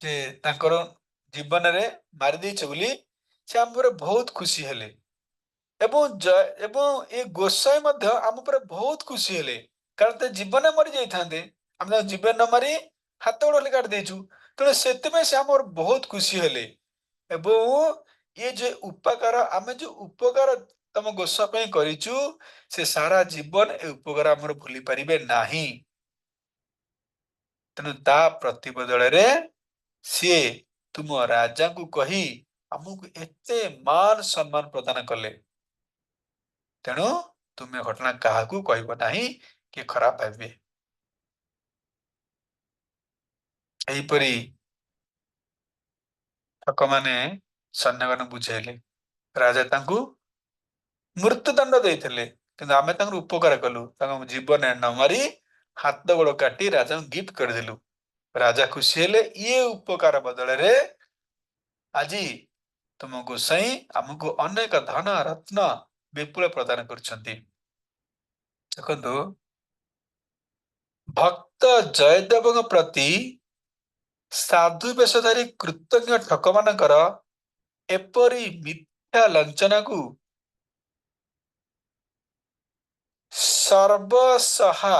ଯେ ତାଙ୍କର ଜୀବନରେ ମାରି ଦେଇଛ ବୋଲି ସେ ଆମ ଉପରେ ବହୁତ ଖୁସି ହେଲେ। ଏବଂ ଏ ଗୋସାଇ ମଧ୍ୟ ଆମ ଉପରେ ବହୁତ ଖୁସି ହେଲେ, କାରଣ ତେ ଜୀବନରେ ମରି ଯାଇଥାନ୍ତେ, ଆମେ ତାଙ୍କୁ ଜୀବନ ନ ମାରି ହାତ ଗୋଡ ହେଲେ କାଟି ଦେଇଛୁ। ତେଣୁ ସେଥିପାଇଁ ସେ ଆମର ବହୁତ ଖୁସି ହେଲେ। ଏବଂ ଇଏ ଯେ ଉପକାର, ଆମେ ଯୋଉ ଉପକାର ତମ ଗୋସା ପାଇଁ କରିଛୁ, ସେ ସାରା ଜୀବନ ଏ ଉପକାର ଆମର ଭୁଲି ପାରିବେ ନାହିଁ। ତେଣୁ ତା ପ୍ରତିବଦଳରେ ସିଏ ତୁମ ରାଜାଙ୍କୁ କହି ଆମକୁ ଏତେ ମାନ ସମ୍ମାନ ପ୍ରଦାନ କଲେ। ତେଣୁ ତୁମେ ଘଟଣା କାହାକୁ କହିବ ନାହିଁ, କି ଖରାପ ଭାବିବେ। ଏହିପରି ଠକମାନେ ସୈନ୍ୟମାନଙ୍କୁ ବୁଝାଇଲେ। ରାଜା ତାଙ୍କୁ ମୃତ୍ୟୁଦଣ୍ଡ ଦେଇଥିଲେ, କିନ୍ତୁ ଆମେ ତାଙ୍କର ଉପକାର କଲୁ। ତାଙ୍କ ଜୀବନରେ ନ ମାରି ହାତ ଗୋଡ କାଟି ରାଜାଙ୍କୁ ଗିଫ୍ଟ କରିଦେଲୁ। ରାଜା ଖୁସି ହେଲେ। ଇଏ ଉପକାର ବଦଳରେ ଆଜି ତୁମ ଗୋସାଇଁ ଆମକୁ ଅନେକ ଧନ ରତ୍ନ ବିପୁଳ ପ୍ରଦାନ କରୁଛନ୍ତି। ଦେଖନ୍ତୁ, ଭକ୍ତ ଜୟଦେବଙ୍କ ପ୍ରତି ସାଧୁ ବେଶଧାରୀ କୃତଜ୍ଞ ଠକମାନଙ୍କର ଏପରି ମିଥ୍ୟା ଲାଞ୍ଛନାକୁ ସର୍ବସହା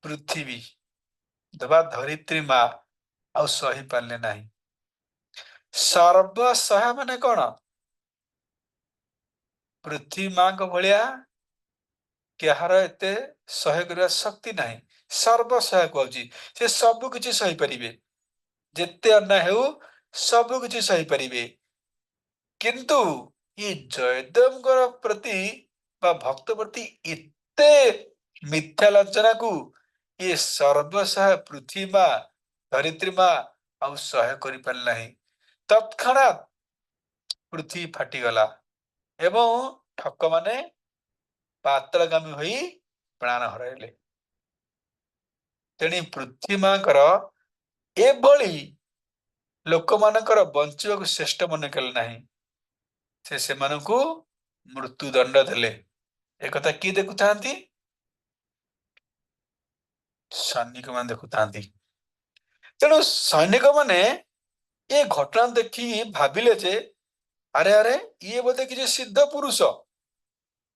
ପୃଥିବୀ ବା ଧରିତ୍ରୀ ମା ଆଉ ସହି ପାରିଲେ ନାହିଁ। ସର୍ବସହା ମାନେ କଣ? ପୃଥିବୀ ମାଙ୍କ ଭଳିଆ କାହାର ଏତେ ସହ୍ୟ କରିବା ଶକ୍ତି ନାହିଁ। ସର୍ବସହା କୁହାଯାଉଛି ସେ ସବୁ କିଛି ସହିପାରିବେ, ଯେତେ ଅନ୍ୟାୟ ହେଉ ସବୁ କିଛି ସହିପାରିବେ। କିନ୍ତୁ ଏ ଜୟଦେବଙ୍କର ପ୍ରତି ବା ଭକ୍ତ ପ୍ରତି ଏତେ ମିଥ୍ୟା ଲାଞ୍ଛନାକୁ ଏ ସର୍ବସହା ପୃଥିବୀ ମା ଧରିତ୍ରୀ ମା ଆଉ ସହ୍ୟ କରିପାରିଲେ ନାହିଁ। ତତ୍କ୍ଷଣାତ୍ ପୃଥିବୀ ଫାଟିଗଲା ଏବଂ ଠକମାନେ ପାତାଳଗାମୀ ହୋଇ ପ୍ରାଣ ହରାଇଲେ। ତେଣୁ ପୃଥିବୀ ମାଙ୍କର ଏଭଳି ଲୋକମାନଙ୍କର ବଞ୍ଚିବାକୁ ଶ୍ରେଷ୍ଠ ମନେ କଲେ ନାହିଁ। ସେ ସେମାନଙ୍କୁ ମୃତ୍ୟୁ ଦଣ୍ଡ ଦେଲେ। ଏକଥା କିଏ ଦେଖୁଥାନ୍ତି? ସୈନିକ ମାନେ ଦେଖୁଥାନ୍ତି। ତେଣୁ ସୈନିକ ମାନେ ଏ ଘଟଣା ଦେଖି ଭାବିଲେ ଯେ ଆରେ ଆରେ ଇଏ ବୋଧେ କିଛି ସିଦ୍ଧ ପୁରୁଷ,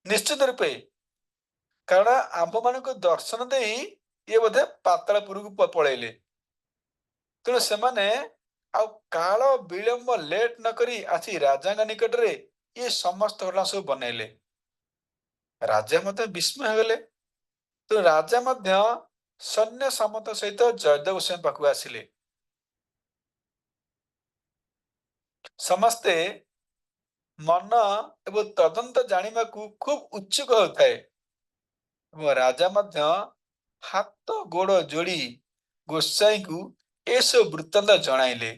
ନିଶ୍ଚିତ ରୂପେ, କାରଣ ଆମ୍ଭ ମାନଙ୍କୁ ଦର୍ଶନ ଦେଇ ଇଏ ବୋଧେ ପାତାଳପୁରକୁ ପଳେଇଲେ। ତେଣୁ ସେମାନେ ଆଉ କାଳ ବିଳମ୍ବ ଲେଟ୍ ନକରି ଆସି ରାଜାଙ୍କ ନିକଟରେ ଏ ସମସ୍ତ ଘଟଣା ସବୁ ବନେଇଲେ। ରାଜା ମଧ୍ୟ ବିସ୍ମୟ ହେଇଗଲେ। ତେଣୁ ରାଜା ମଧ୍ୟ ସୈନ୍ୟ ସାମନ୍ତ ସହିତ ଜୟଦେବ ଗୋସ୍ୱାମୀ ପାଖକୁ ଆସିଲେ। ସମସ୍ତେ ମନ ଏବଂ ତଦନ୍ତ ଜାଣିବାକୁ ଖୁବ ଉତ୍ସୁକ ହେଉଥାଏ ଏବଂ ରାଜା ମଧ୍ୟ ହାତ ଗୋଡ଼ ଯୋଡ଼ି ଗୋସାଇଙ୍କୁ ଏସବୁ ବୃତ୍ତାନ୍ତ ଜଣାଇଲେ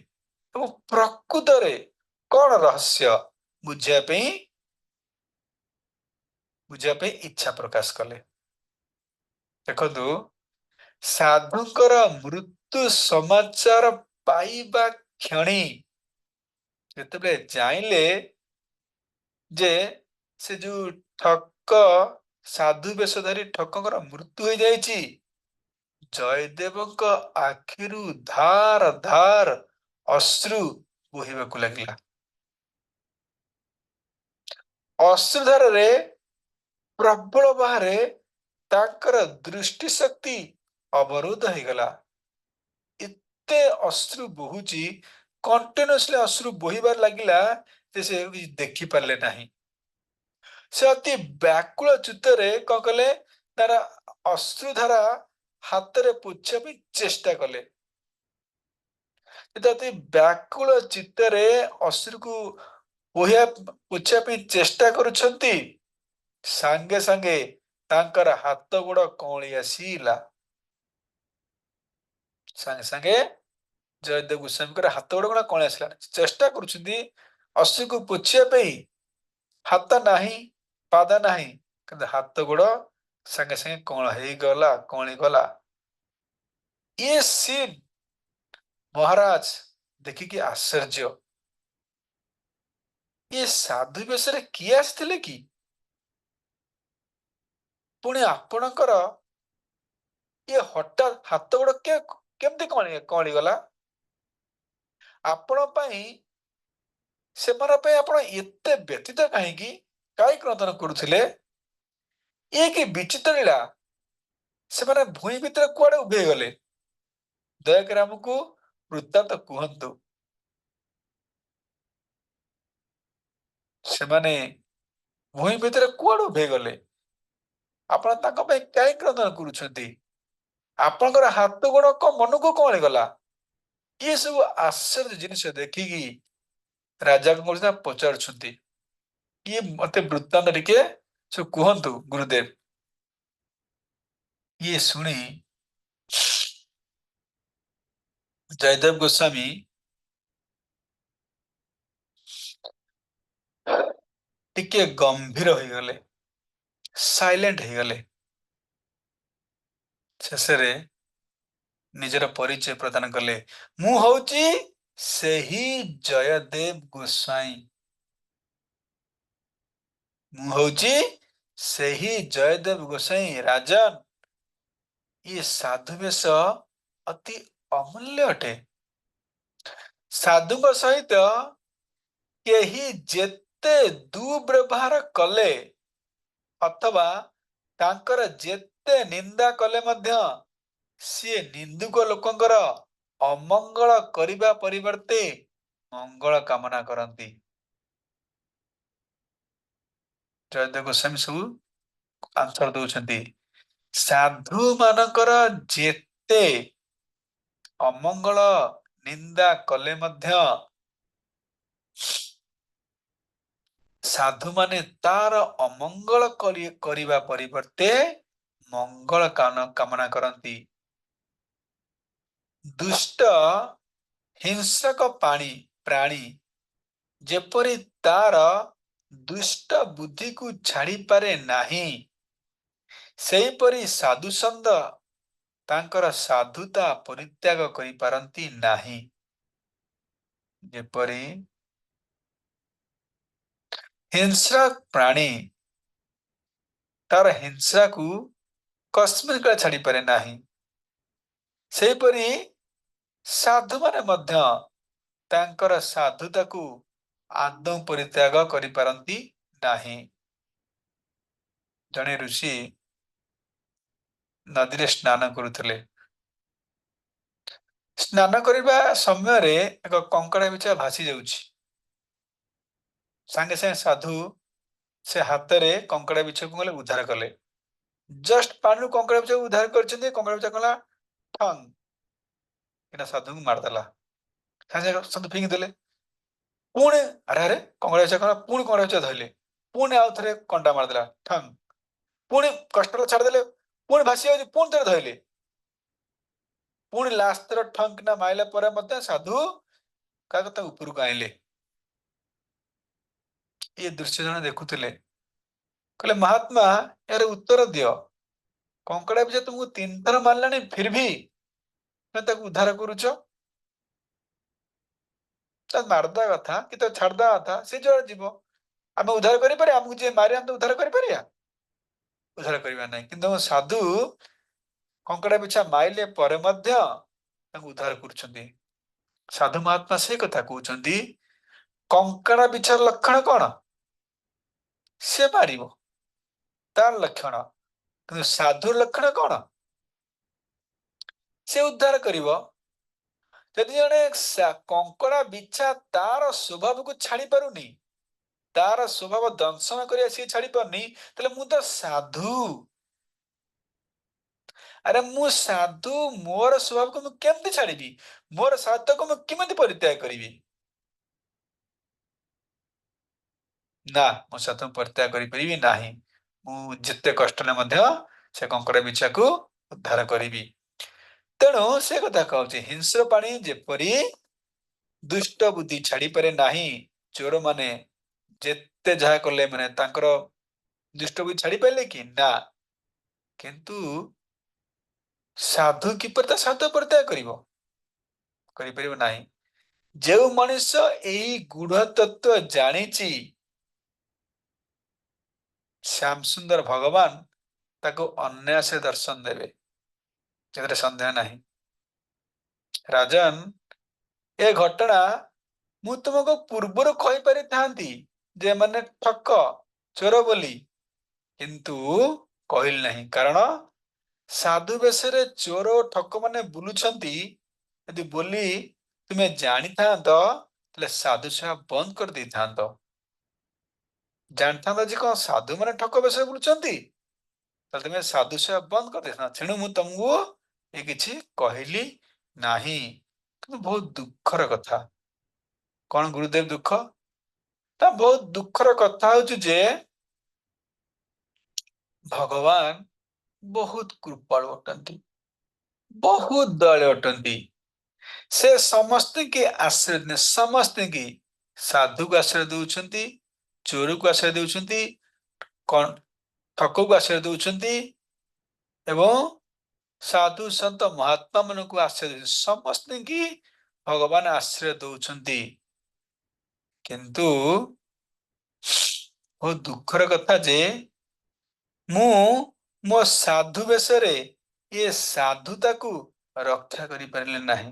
ଏବଂ ପ୍ରକୃତରେ କଣ ରହସ୍ୟ ବୁଝିବା ପାଇଁ ଇଚ୍ଛା ପ୍ରକାଶ କଲେ। ଦେଖନ୍ତୁ, ସାଧୁଙ୍କର ମୃତ୍ୟୁ ସମାଚାର ପାଇବା କ୍ଷଣି ଯେତେବେଳେ ଜାଣିଲେ ଯେ ସେ ଯୋଉ ଠକ ସାଧୁ ବେଶ ଧରି ଠକଙ୍କର ମୃତ୍ୟୁ ହୋଇଯାଇଛି, ଜୟଦେବଙ୍କ ଆଖିରୁ ଧାର ଧାର ଅଶ୍ରୁ ବୋହିବାକୁ ଲାଗିଲା। ଅଶ୍ରୁଧାରରେ ପ୍ରବଳ ଭାବରେ ତାଙ୍କର ଦୃଷ୍ଟି ଶକ୍ତି ଅବରୋଧ ହେଇଗଲା। ଏତେ ଅଶ୍ରୁ ବହୁଛି, କଣ୍ଟିନ୍ୟୁସଲି ଅଶ୍ରୁ ବୋହିବାର ଲାଗିଲା ଯେ ସେ କିଛି ଦେଖିପାରିଲେ ନାହିଁ। ସେ ଅତି ବ୍ୟାକୁଳ ଚିତ୍ତରେ କଣ କଲେ, ତାର ଅଶ୍ରୁଧାରା ହାତରେ ପୋଛିବା ପାଇଁ ଚେଷ୍ଟା କଲେ। ଅତି ବ୍ୟାକୁଳ ଚିତ୍ତରେ ଅଶ୍ରୁକୁ ପୋଛିବା ପାଇଁ ଚେଷ୍ଟା କରୁଛନ୍ତି, ସାଙ୍ଗେ ସାଙ୍ଗେ ତାଙ୍କର ହାତ ଗୋଡ଼ କଅଁଳି ଆସିଲା। ସାଙ୍ଗେ ସାଙ୍ଗେ ଜୟଦେବ ଗୋସ୍ୱାମୀଙ୍କର ହାତ ଗୋଡ଼ କଣ କଅଁଳି ଆସିଲା। ଚେଷ୍ଟା କରୁଛନ୍ତି ଅଶ୍ରୁକୁ ପୋଛିବା ପାଇଁ, ହାତ ନାହିଁ, ପାଦ ନାହିଁ, କିନ୍ତୁ ହାତ ଗୋଡ଼ ସାଙ୍ଗେ ସାଙ୍ଗେ କଅଁଳି ଗଲା। ଏ ସିନ୍ ମହାରାଜ ଦେଖିକି ଆଶ୍ଚର୍ଯ୍ୟ। ଏ ସାଧୁ ବେଶରେ କିଏ ଆସିଥିଲେ କି? ପୁଣି ଆପଣଙ୍କର ଏ ହଠାତ୍ ହାତ ଗୋଡ଼ କେମିତି କଅଁଳି ଗଲା? ଆପଣ ପାଇଁ, ସେମାନଙ୍କ ପାଇଁ ଆପଣ ଏତେ ବ୍ୟତୀତ କାହିଁକି? କାହିଁ କ୍ରନ୍ଦନ କରୁଥିଲେ? ଏ କି ବିଚିତ୍ର ଲୀଳା! ସେମାନେ ଭୂଇଁ ଭିତରେ କୁଆଡେ ଉଭେଇ ଗଲେ? ଦୟାକରି ଆମକୁ ବୃତ୍ତାନ୍ତ କୁହନ୍ତୁ। ସେମାନେ ଭୂଇଁ ଭିତରେ କୁଆଡେ ଉଭେଇ ଗଲେ? ଆପଣ ତାଙ୍କ ପାଇଁ କାହିଁ କ୍ରନ୍ଦନ କରୁଛନ୍ତି? ଆପଣଙ୍କର ହାତ ଗୋଡ଼ ମନକୁ କଅଁଳି ଗଲା? ଏ ସବୁ ଆଶ୍ଚର୍ଯ୍ୟ ଜିନିଷ ଦେଖିକି ରାଜା କଣ କରୁଛନ୍ତି ନା ପଚାରୁଛନ୍ତି, ଇଏ ମତେ ବୃତ୍ତାନ୍ତ ଟିକେ ସବୁ କୁହନ୍ତୁ ଗୁରୁଦେବ। ଇଏ ଶୁଣି ଜୟଦେବ ଗୋସ୍ୱାମୀ ଟିକେ ଗମ୍ଭୀର ହେଇଗଲେ, ସାଇଲେଣ୍ଟ ହେଇଗଲେ। ଶେଷରେ ନିଜର ପରିଚୟ ପ୍ରଦାନ କଲେ, ମୁଁ ହଉଛି ସେହି ଜୟଦେବ ଗୋସ୍ୱାଇଁ। ମୁଁ ହଉଛି ସେହି ଜୟଦେବ ଗୋସାଇଁ ରାଜନ। ଇଏ ସାଧୁ ବେଶ ଅତି ଅମୂଲ୍ୟ ଅଟେ। ସାଧୁଙ୍କ ସହିତ केही जेते दुर्व्यवहार कले अथवा तांकर जेते निंदा कले मध्य ସିଏ ନିନ୍ଦୁକ ଲୋକଙ୍କର ଅମଙ୍ଗଳ କରିବା ପରିବର୍ତ୍ତେ ମଙ୍ଗଳ କାମନା କରନ୍ତି। ଜୟଦେବ ଗୋସ୍ୱାମୀ ସବୁ ଆନ୍ସର ଦଉଛନ୍ତି। ସାଧୁ ମାନଙ୍କର ଯେତେ ଅମଙ୍ଗଳ ନିନ୍ଦା କଲେ ମଧ୍ୟ ସାଧୁମାନେ ତାର ଅମଙ୍ଗଳ କରିବା ପରିବର୍ତ୍ତେ ମଙ୍ଗଳ କାମନା କରନ୍ତି। ଦୁଷ୍ଟ ହିଂସକ ପ୍ରାଣୀ ଯେପରି ତାର ଦୁଷ୍ଟ ବୁଦ୍ଧିକୁ ଛାଡ଼ି ପାରେ ନାହିଁ, ସେହିପରି ସାଧୁସନ୍ଧ ତାଙ୍କର ସାଧୁତା ପରିତ୍ୟାଗ କରିପାରନ୍ତି ନାହିଁ। ଯେପରି ହିଂସ୍ର ପ୍ରାଣୀ ତାର ହିଂସାକୁ କସ୍ମିନ କାଳ ଛାଡ଼ିପାରେ ନାହିଁ, ସେହିପରି ସାଧୁମାନେ ମଧ୍ୟ ତାଙ୍କର ସାଧୁତାକୁ ଆଦୌ ପରିତ୍ୟାଗ କରିପାରନ୍ତି ନାହିଁ। ଜଣେ ଋଷି ନଦୀରେ ସ୍ନାନ କରୁଥିଲେ। ସ୍ନାନ କରିବା ସମୟରେ ଏକ କଙ୍କଡା ବିଛା ଭାସି ଯାଉଛି। ସାଙ୍ଗେ ସାଙ୍ଗେ ସାଧୁ ସେ ହାତରେ କଙ୍କଡା ବିଛାକୁ ଗଲେ ଉଦ୍ଧାର କଲେ। ଜଷ୍ଟ ପାଣିରୁ କଙ୍କଡା ବିଛାକୁ ଉଦ୍ଧାର କରିଛନ୍ତି, କଙ୍କଡା ବିଛା କଲା ଠଙ୍ଗ କିନା ସାଧୁଙ୍କୁ ମାରିଦେଲା। ସାଙ୍ଗେ ସାଙ୍ଗେ ସାଧୁ ଫିଙ୍ଗି ଦେଲେ। ପୁଣି ଆରେ ଆରେ କଙ୍କଡା ବିଛା କଲା, ପୁଣି କଙ୍କଡା ବିଛା ଧରିଲେ, ପୁଣି ଆଉ ଥରେ କଣ୍ଟା ମାରିଦେଲା ଠଙ୍ଗ, ପୁଣି କଷ୍ଟରେ ଛାଡ଼ିଦେଲେ, ପୁଣି ଭାସି ଯାଉଛି, ପୁଣି ଥରେ ଧରିଲେ, ପୁଣି ଲାଷ୍ଟ ଥର ଠଙ୍ଗ କିନା ମାରିଲା ପରେ ମଧ୍ୟ ସାଧୁ କାହା କଥା ଉପରକୁ ଆଣିଲେ। ଏ ଦୃଶ୍ୟ ଜଣେ ଦେଖୁଥିଲେ, କହିଲେ ମହାତ୍ମା ଏହାର ଉତ୍ତର ଦିଅ, କଙ୍କଡା ବିଛା ତୁମକୁ 3 ଥର ମାରିଲାଣି ଫିର ବି ତାକୁ ଉଦ୍ଧାର କରୁଛ। ତାକୁ ମାରିଦବା କଥା କି ତାକୁ ଛାଡ଼ିଦବା କଥା, ସେ ଯୁଆଡେ ଯିବ। ଆମେ ଉଦ୍ଧାର କରିପାରିବା? ଆମକୁ ଯିଏ ମାରି ଆମେ ଉଦ୍ଧାର କରିପାରିବା? ଉଦ୍ଧାର କରିବା ନାହିଁ। କିନ୍ତୁ ସାଧୁ କଙ୍କଡା ବିଛା ମାରିଲେ ପରେ ମଧ୍ୟ ତାଙ୍କୁ ଉଦ୍ଧାର କରୁଛନ୍ତି। ସାଧୁ ମହାତ୍ମା ସେ କଥା କହୁଛନ୍ତି, କଙ୍କଡା ବିଛାର ଲକ୍ଷଣ କଣ? ସେ ମାରିବ, ତାର ଲକ୍ଷଣ। କିନ୍ତୁ ସାଧୁର ଲକ୍ଷଣ କଣ? ସେ ଉଦ୍ଧାର କରିବ। ଯଦି ଜଣେ କଙ୍କଡା ବିଛା ତାର ସ୍ୱଭାବକୁ ଛାଡି ପାରୁନି, ତାର ସ୍ୱଭାବ ଦଂଶନ କରିବା ସିଏ ଛାଡି ପାରୁନି, ତାହେଲେ ମୁଁ ତ ସାଧୁ। ଆରେ ମୁଁ ସାଧୁ, ମୋର ସ୍ୱଭାବକୁ ମୁଁ କେମିତି ଛାଡିବି? ମୋର ସାଧୁତାକୁ ମୁଁ କେମିତି ପରିତ୍ୟାଗ କରିବି? ନା, ମୁଁ ସାଧୁଙ୍କୁ ପରିତ୍ୟାଗ କରିପାରିବି ନାହିଁ। ମୁଁ ଯେତେ କଷ୍ଟ ହେଲେ ମଧ୍ୟ ସେ କଙ୍କଡା ବିଛାକୁ ଉଦ୍ଧାର କରିବି। ତେଣୁ ସେ କଥା କହୁଛି, ହିଂସ୍ର ପ୍ରାଣୀ ଯେପରି ଦୁଷ୍ଟ ବୁଦ୍ଧି ଛାଡିପାରେ ନାହିଁ, ଚୋର ମାନେ ଯେତେ ଯାହା କଲେ ମାନେ ତାଙ୍କର ଦୁଷ୍ଟ ବୁଦ୍ଧି ଛାଡି ପାରିଲେ କି? ନା। କିନ୍ତୁ ସାଧୁ କିପରି ତା ସାଧୁତା ପରିତ୍ୟାଗ କରିବ? କରିପାରିବ ନାହିଁ। ଯେଉଁ ମଣିଷ ଏହି ଗୂଢ ତତ୍ଵ ଜାଣିଛି, ଶ୍ୟାମ ସୁନ୍ଦର ଭଗବାନ ତାକୁ ଅନାୟାସେ ଦର୍ଶନ ଦେବେ, ସେଥିରେ ସନ୍ଦେହ ନାହିଁ। ରାଜନ, ଏ ଘଟଣା ମୁଁ ତୁମକୁ ପୂର୍ବରୁ କହିପାରିଥାନ୍ତି ଯେ ଏମାନେ ଠକ, ଚୋର ବୋଲି, କିନ୍ତୁ କହିଲି ନାହିଁ। କାରଣ ସାଧୁ ବେଶରେ ଚୋର ଓ ଠକ ମାନେ ବୁଲୁଛନ୍ତି। ଯଦି ବୋଲି ତୁମେ ଜାଣିଥାନ୍ତ, ତାହେଲେ ସାଧୁ ସେବା ବନ୍ଦ କରିଦେଇଥାନ୍ତ। ଜାଣିଥାନ୍ତ ଯେ କଣ ସାଧୁ ମାନେ ଠକ ବେଶରେ ବୁଲୁଛନ୍ତି, ତାହେଲେ ତୁମେ ସାଧୁ ସେବା ବନ୍ଦ କରିଦେଇଥାନ୍ତ। ତେଣୁ ମୁଁ ତମକୁ ଏ କିଛି କହିଲି ନାହିଁ। କିନ୍ତୁ ବହୁତ ଦୁଃଖର କଥା। କଣ ଗୁରୁଦେବ ଦୁଃଖ? ତା ବହୁତ ଦୁଃଖର କଥା ହଉଛି ଯେ ଭଗବାନ ବହୁତ କୃପାଳୁ ଅଟନ୍ତି, ବହୁତ ଦୟାଳୁ ଅଟନ୍ତି। ସେ ସମସ୍ତଙ୍କୁ ଆଶ୍ରୟ, ସମସ୍ତଙ୍କୁ ସାଧୁକୁ ଆଶ୍ରୟ ଦଉଛନ୍ତି, ଚୋରକୁ ଆଶ୍ରୟ ଦଉଛନ୍ତି, ଠକକୁ ଆଶ୍ରୟ ଦଉଛନ୍ତି ଏବଂ ସାଧୁ ସନ୍ଥ ମହାତ୍ମା ମାନଙ୍କୁ ଆଶ୍ରୟ ଦଉଛନ୍ତି। ସମସ୍ତଙ୍କୁ ଭଗବାନ ଆଶ୍ରୟ ଦଉଛନ୍ତି। କିନ୍ତୁ ବହୁତ ଦୁଃଖର କଥା ଯେ ମୁଁ ମୋ ସାଧୁ ବେଶରେ ଏ ସାଧୁତାକୁ ରକ୍ଷା କରିପାରିଲେ ନାହିଁ।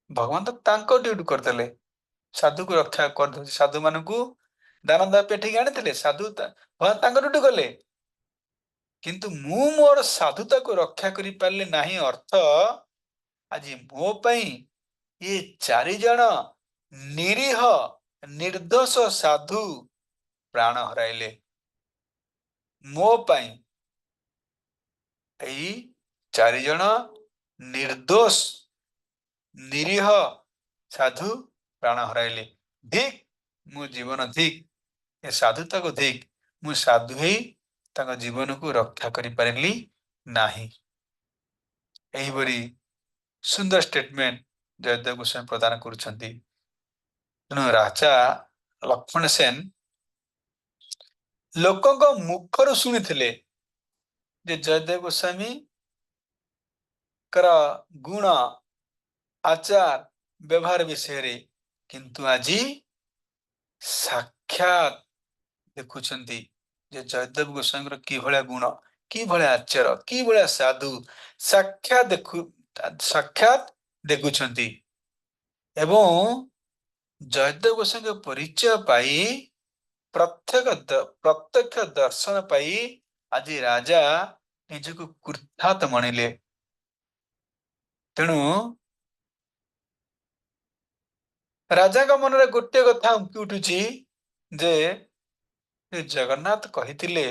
ଭଗବାନ ତ ତାଙ୍କ ଡ୍ୟୁଟି କରିଦେଲେ, साधु को रक्षा कर साधु मान दान दवा पेठिक आनी साधु भगवान गले किंतु मु मोर साधुता को रक्षा करि पारले नाही अर्थ आज मो पई ये चारिजण निरीह निर्दोष साधु प्राण हराइले मो पई एई चारिजण निर्दोष निरीह साधु प्राण हराइले धिक मो जीवन धिक ए साधुता को धिक मु साधु ही तांको जीवन को रक्षा करि पारिली नाही एही बरी सुंदर स्टेटमेंट जयदेव गोस्वामी प्रदान करुछंती तेणु राजा लक्ष्मण सेन लोकଙ୍କ मुखରୁ ଶୁଣିଥିଲେ ଯେ ଜୟଦେବ ଗୋସ୍ୱାମୀ कर गुण आचार व्यवहार विषय किंतु आज साक्षात देखुछंती जे जयदेव गोस्वामी कि भलिया गुण कि भलिया आचार कि भलिया साधु साक्षात देखुछंती एवं जयदेव गोस्वामी परिचय पाई प्रत्यक्ष दर्शन पाई आज राजा निजको कृतार्थ मणिले तेणु राजा का मन में गोटे कथा उंकी उठुची जे जगन्नाथ कहिथिले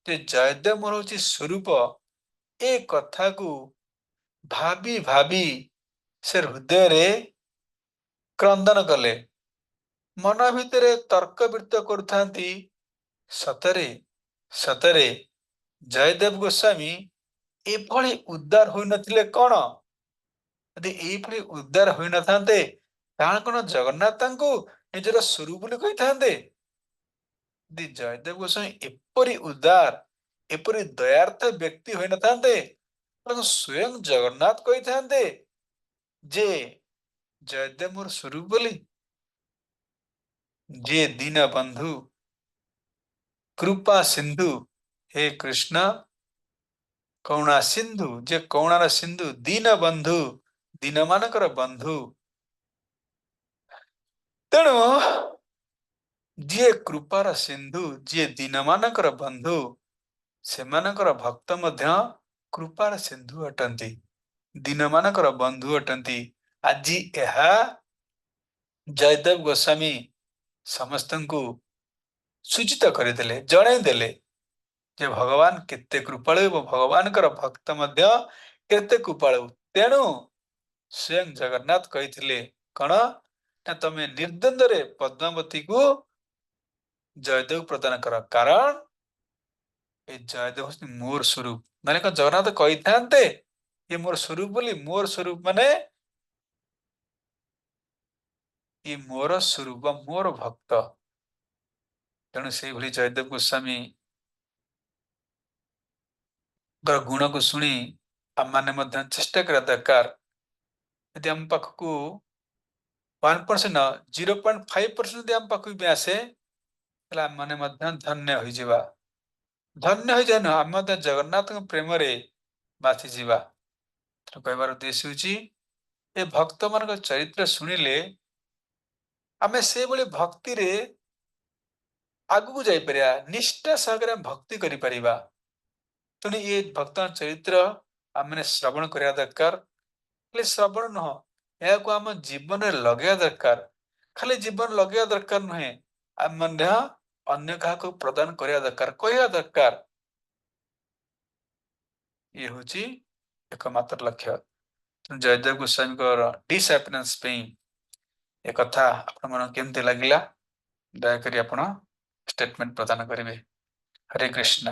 जे जयदेव मोर होची स्वरूप ए कथा को भाबी भाबी से हृदय रे क्रंदन कले मन भितर तर्क वितर्क करुथांती सतरे सतरे जयदेव गोस्वामी एभली उद्धार होई नथिले कोन यदि एभली उद्धार होई नथांते ताण कोन जगन्नाथ तांको निजर स्वरूप बोली कहि थांते यदि जयदेव गोस्वामी एपरी उद्धार एपरी दयार्थ व्यक्ति होई नथांते स्वयं जगन्नाथ कहि थांते जे जयदेव मोर स्वरूप बोली जे दीन बंधु कृपा सिंधु हे कृष्ण करुणा सिंधु जे करुणार सिंधु दीन बंधु दीन मानकर बंधु तेणु जी कृपार सिंधु जी दीन मानकर बंधु से मानकर भक्त मध्य कृपार सिंधु अटंती दीन मानकर बंधु अटंती आज यह जयदेव गोस्वामी समस्त को सूचित करदेले जनईदेले जे भगवान केते कृपालु एवं भगवान भक्त मध्य केते कृपालु तेणु स्वयं जगन्नाथ कही कण ना तमे निर्द्वंद रे पद्मावती को जयदेव प्रदान कर कारण ए जयदेव मोर स्वरूप माने कौन जगन्नाथ कही था ये मोर स्वरूप बोली मोर स्वरूप माने ये मोर स्वरूप मोर भक्त तेणु से भली जयदेव गोस्वामी गुण को शुणी आम मैंने चेष्टा करा दरकार यदि आम पाखक 1% 0.5% आम पाखक भी आसे आम मैंने धन्य हो जावा धन्य हो जाए आम जगन्नाथ प्रेम रे बाथी जावा कहबार उद्देश्य हूँ भक्त मान चरित्र शुणिले आमे से भली भक्ति रे आगु जापर निष्ठा सहकार भक्ति करि परिबा तेणु ये भक्त चरित्र आम मैंने श्रवण करा दरकार खाली श्रवण नुह या आम जीवन में लगे दरकार खाली जीवन लगे दरकार नुहे आम अन्य क्या प्रदान करा दरकार कहवा दरकार ये हूँ एकमात्र लक्ष्य जयदेव गोस्वामी डिसअपियरेंस ए कथा आपण मन केमती लगिला दयाकोरी आपण स्टेटमेंट प्रदान करेंगे हरे कृष्ण।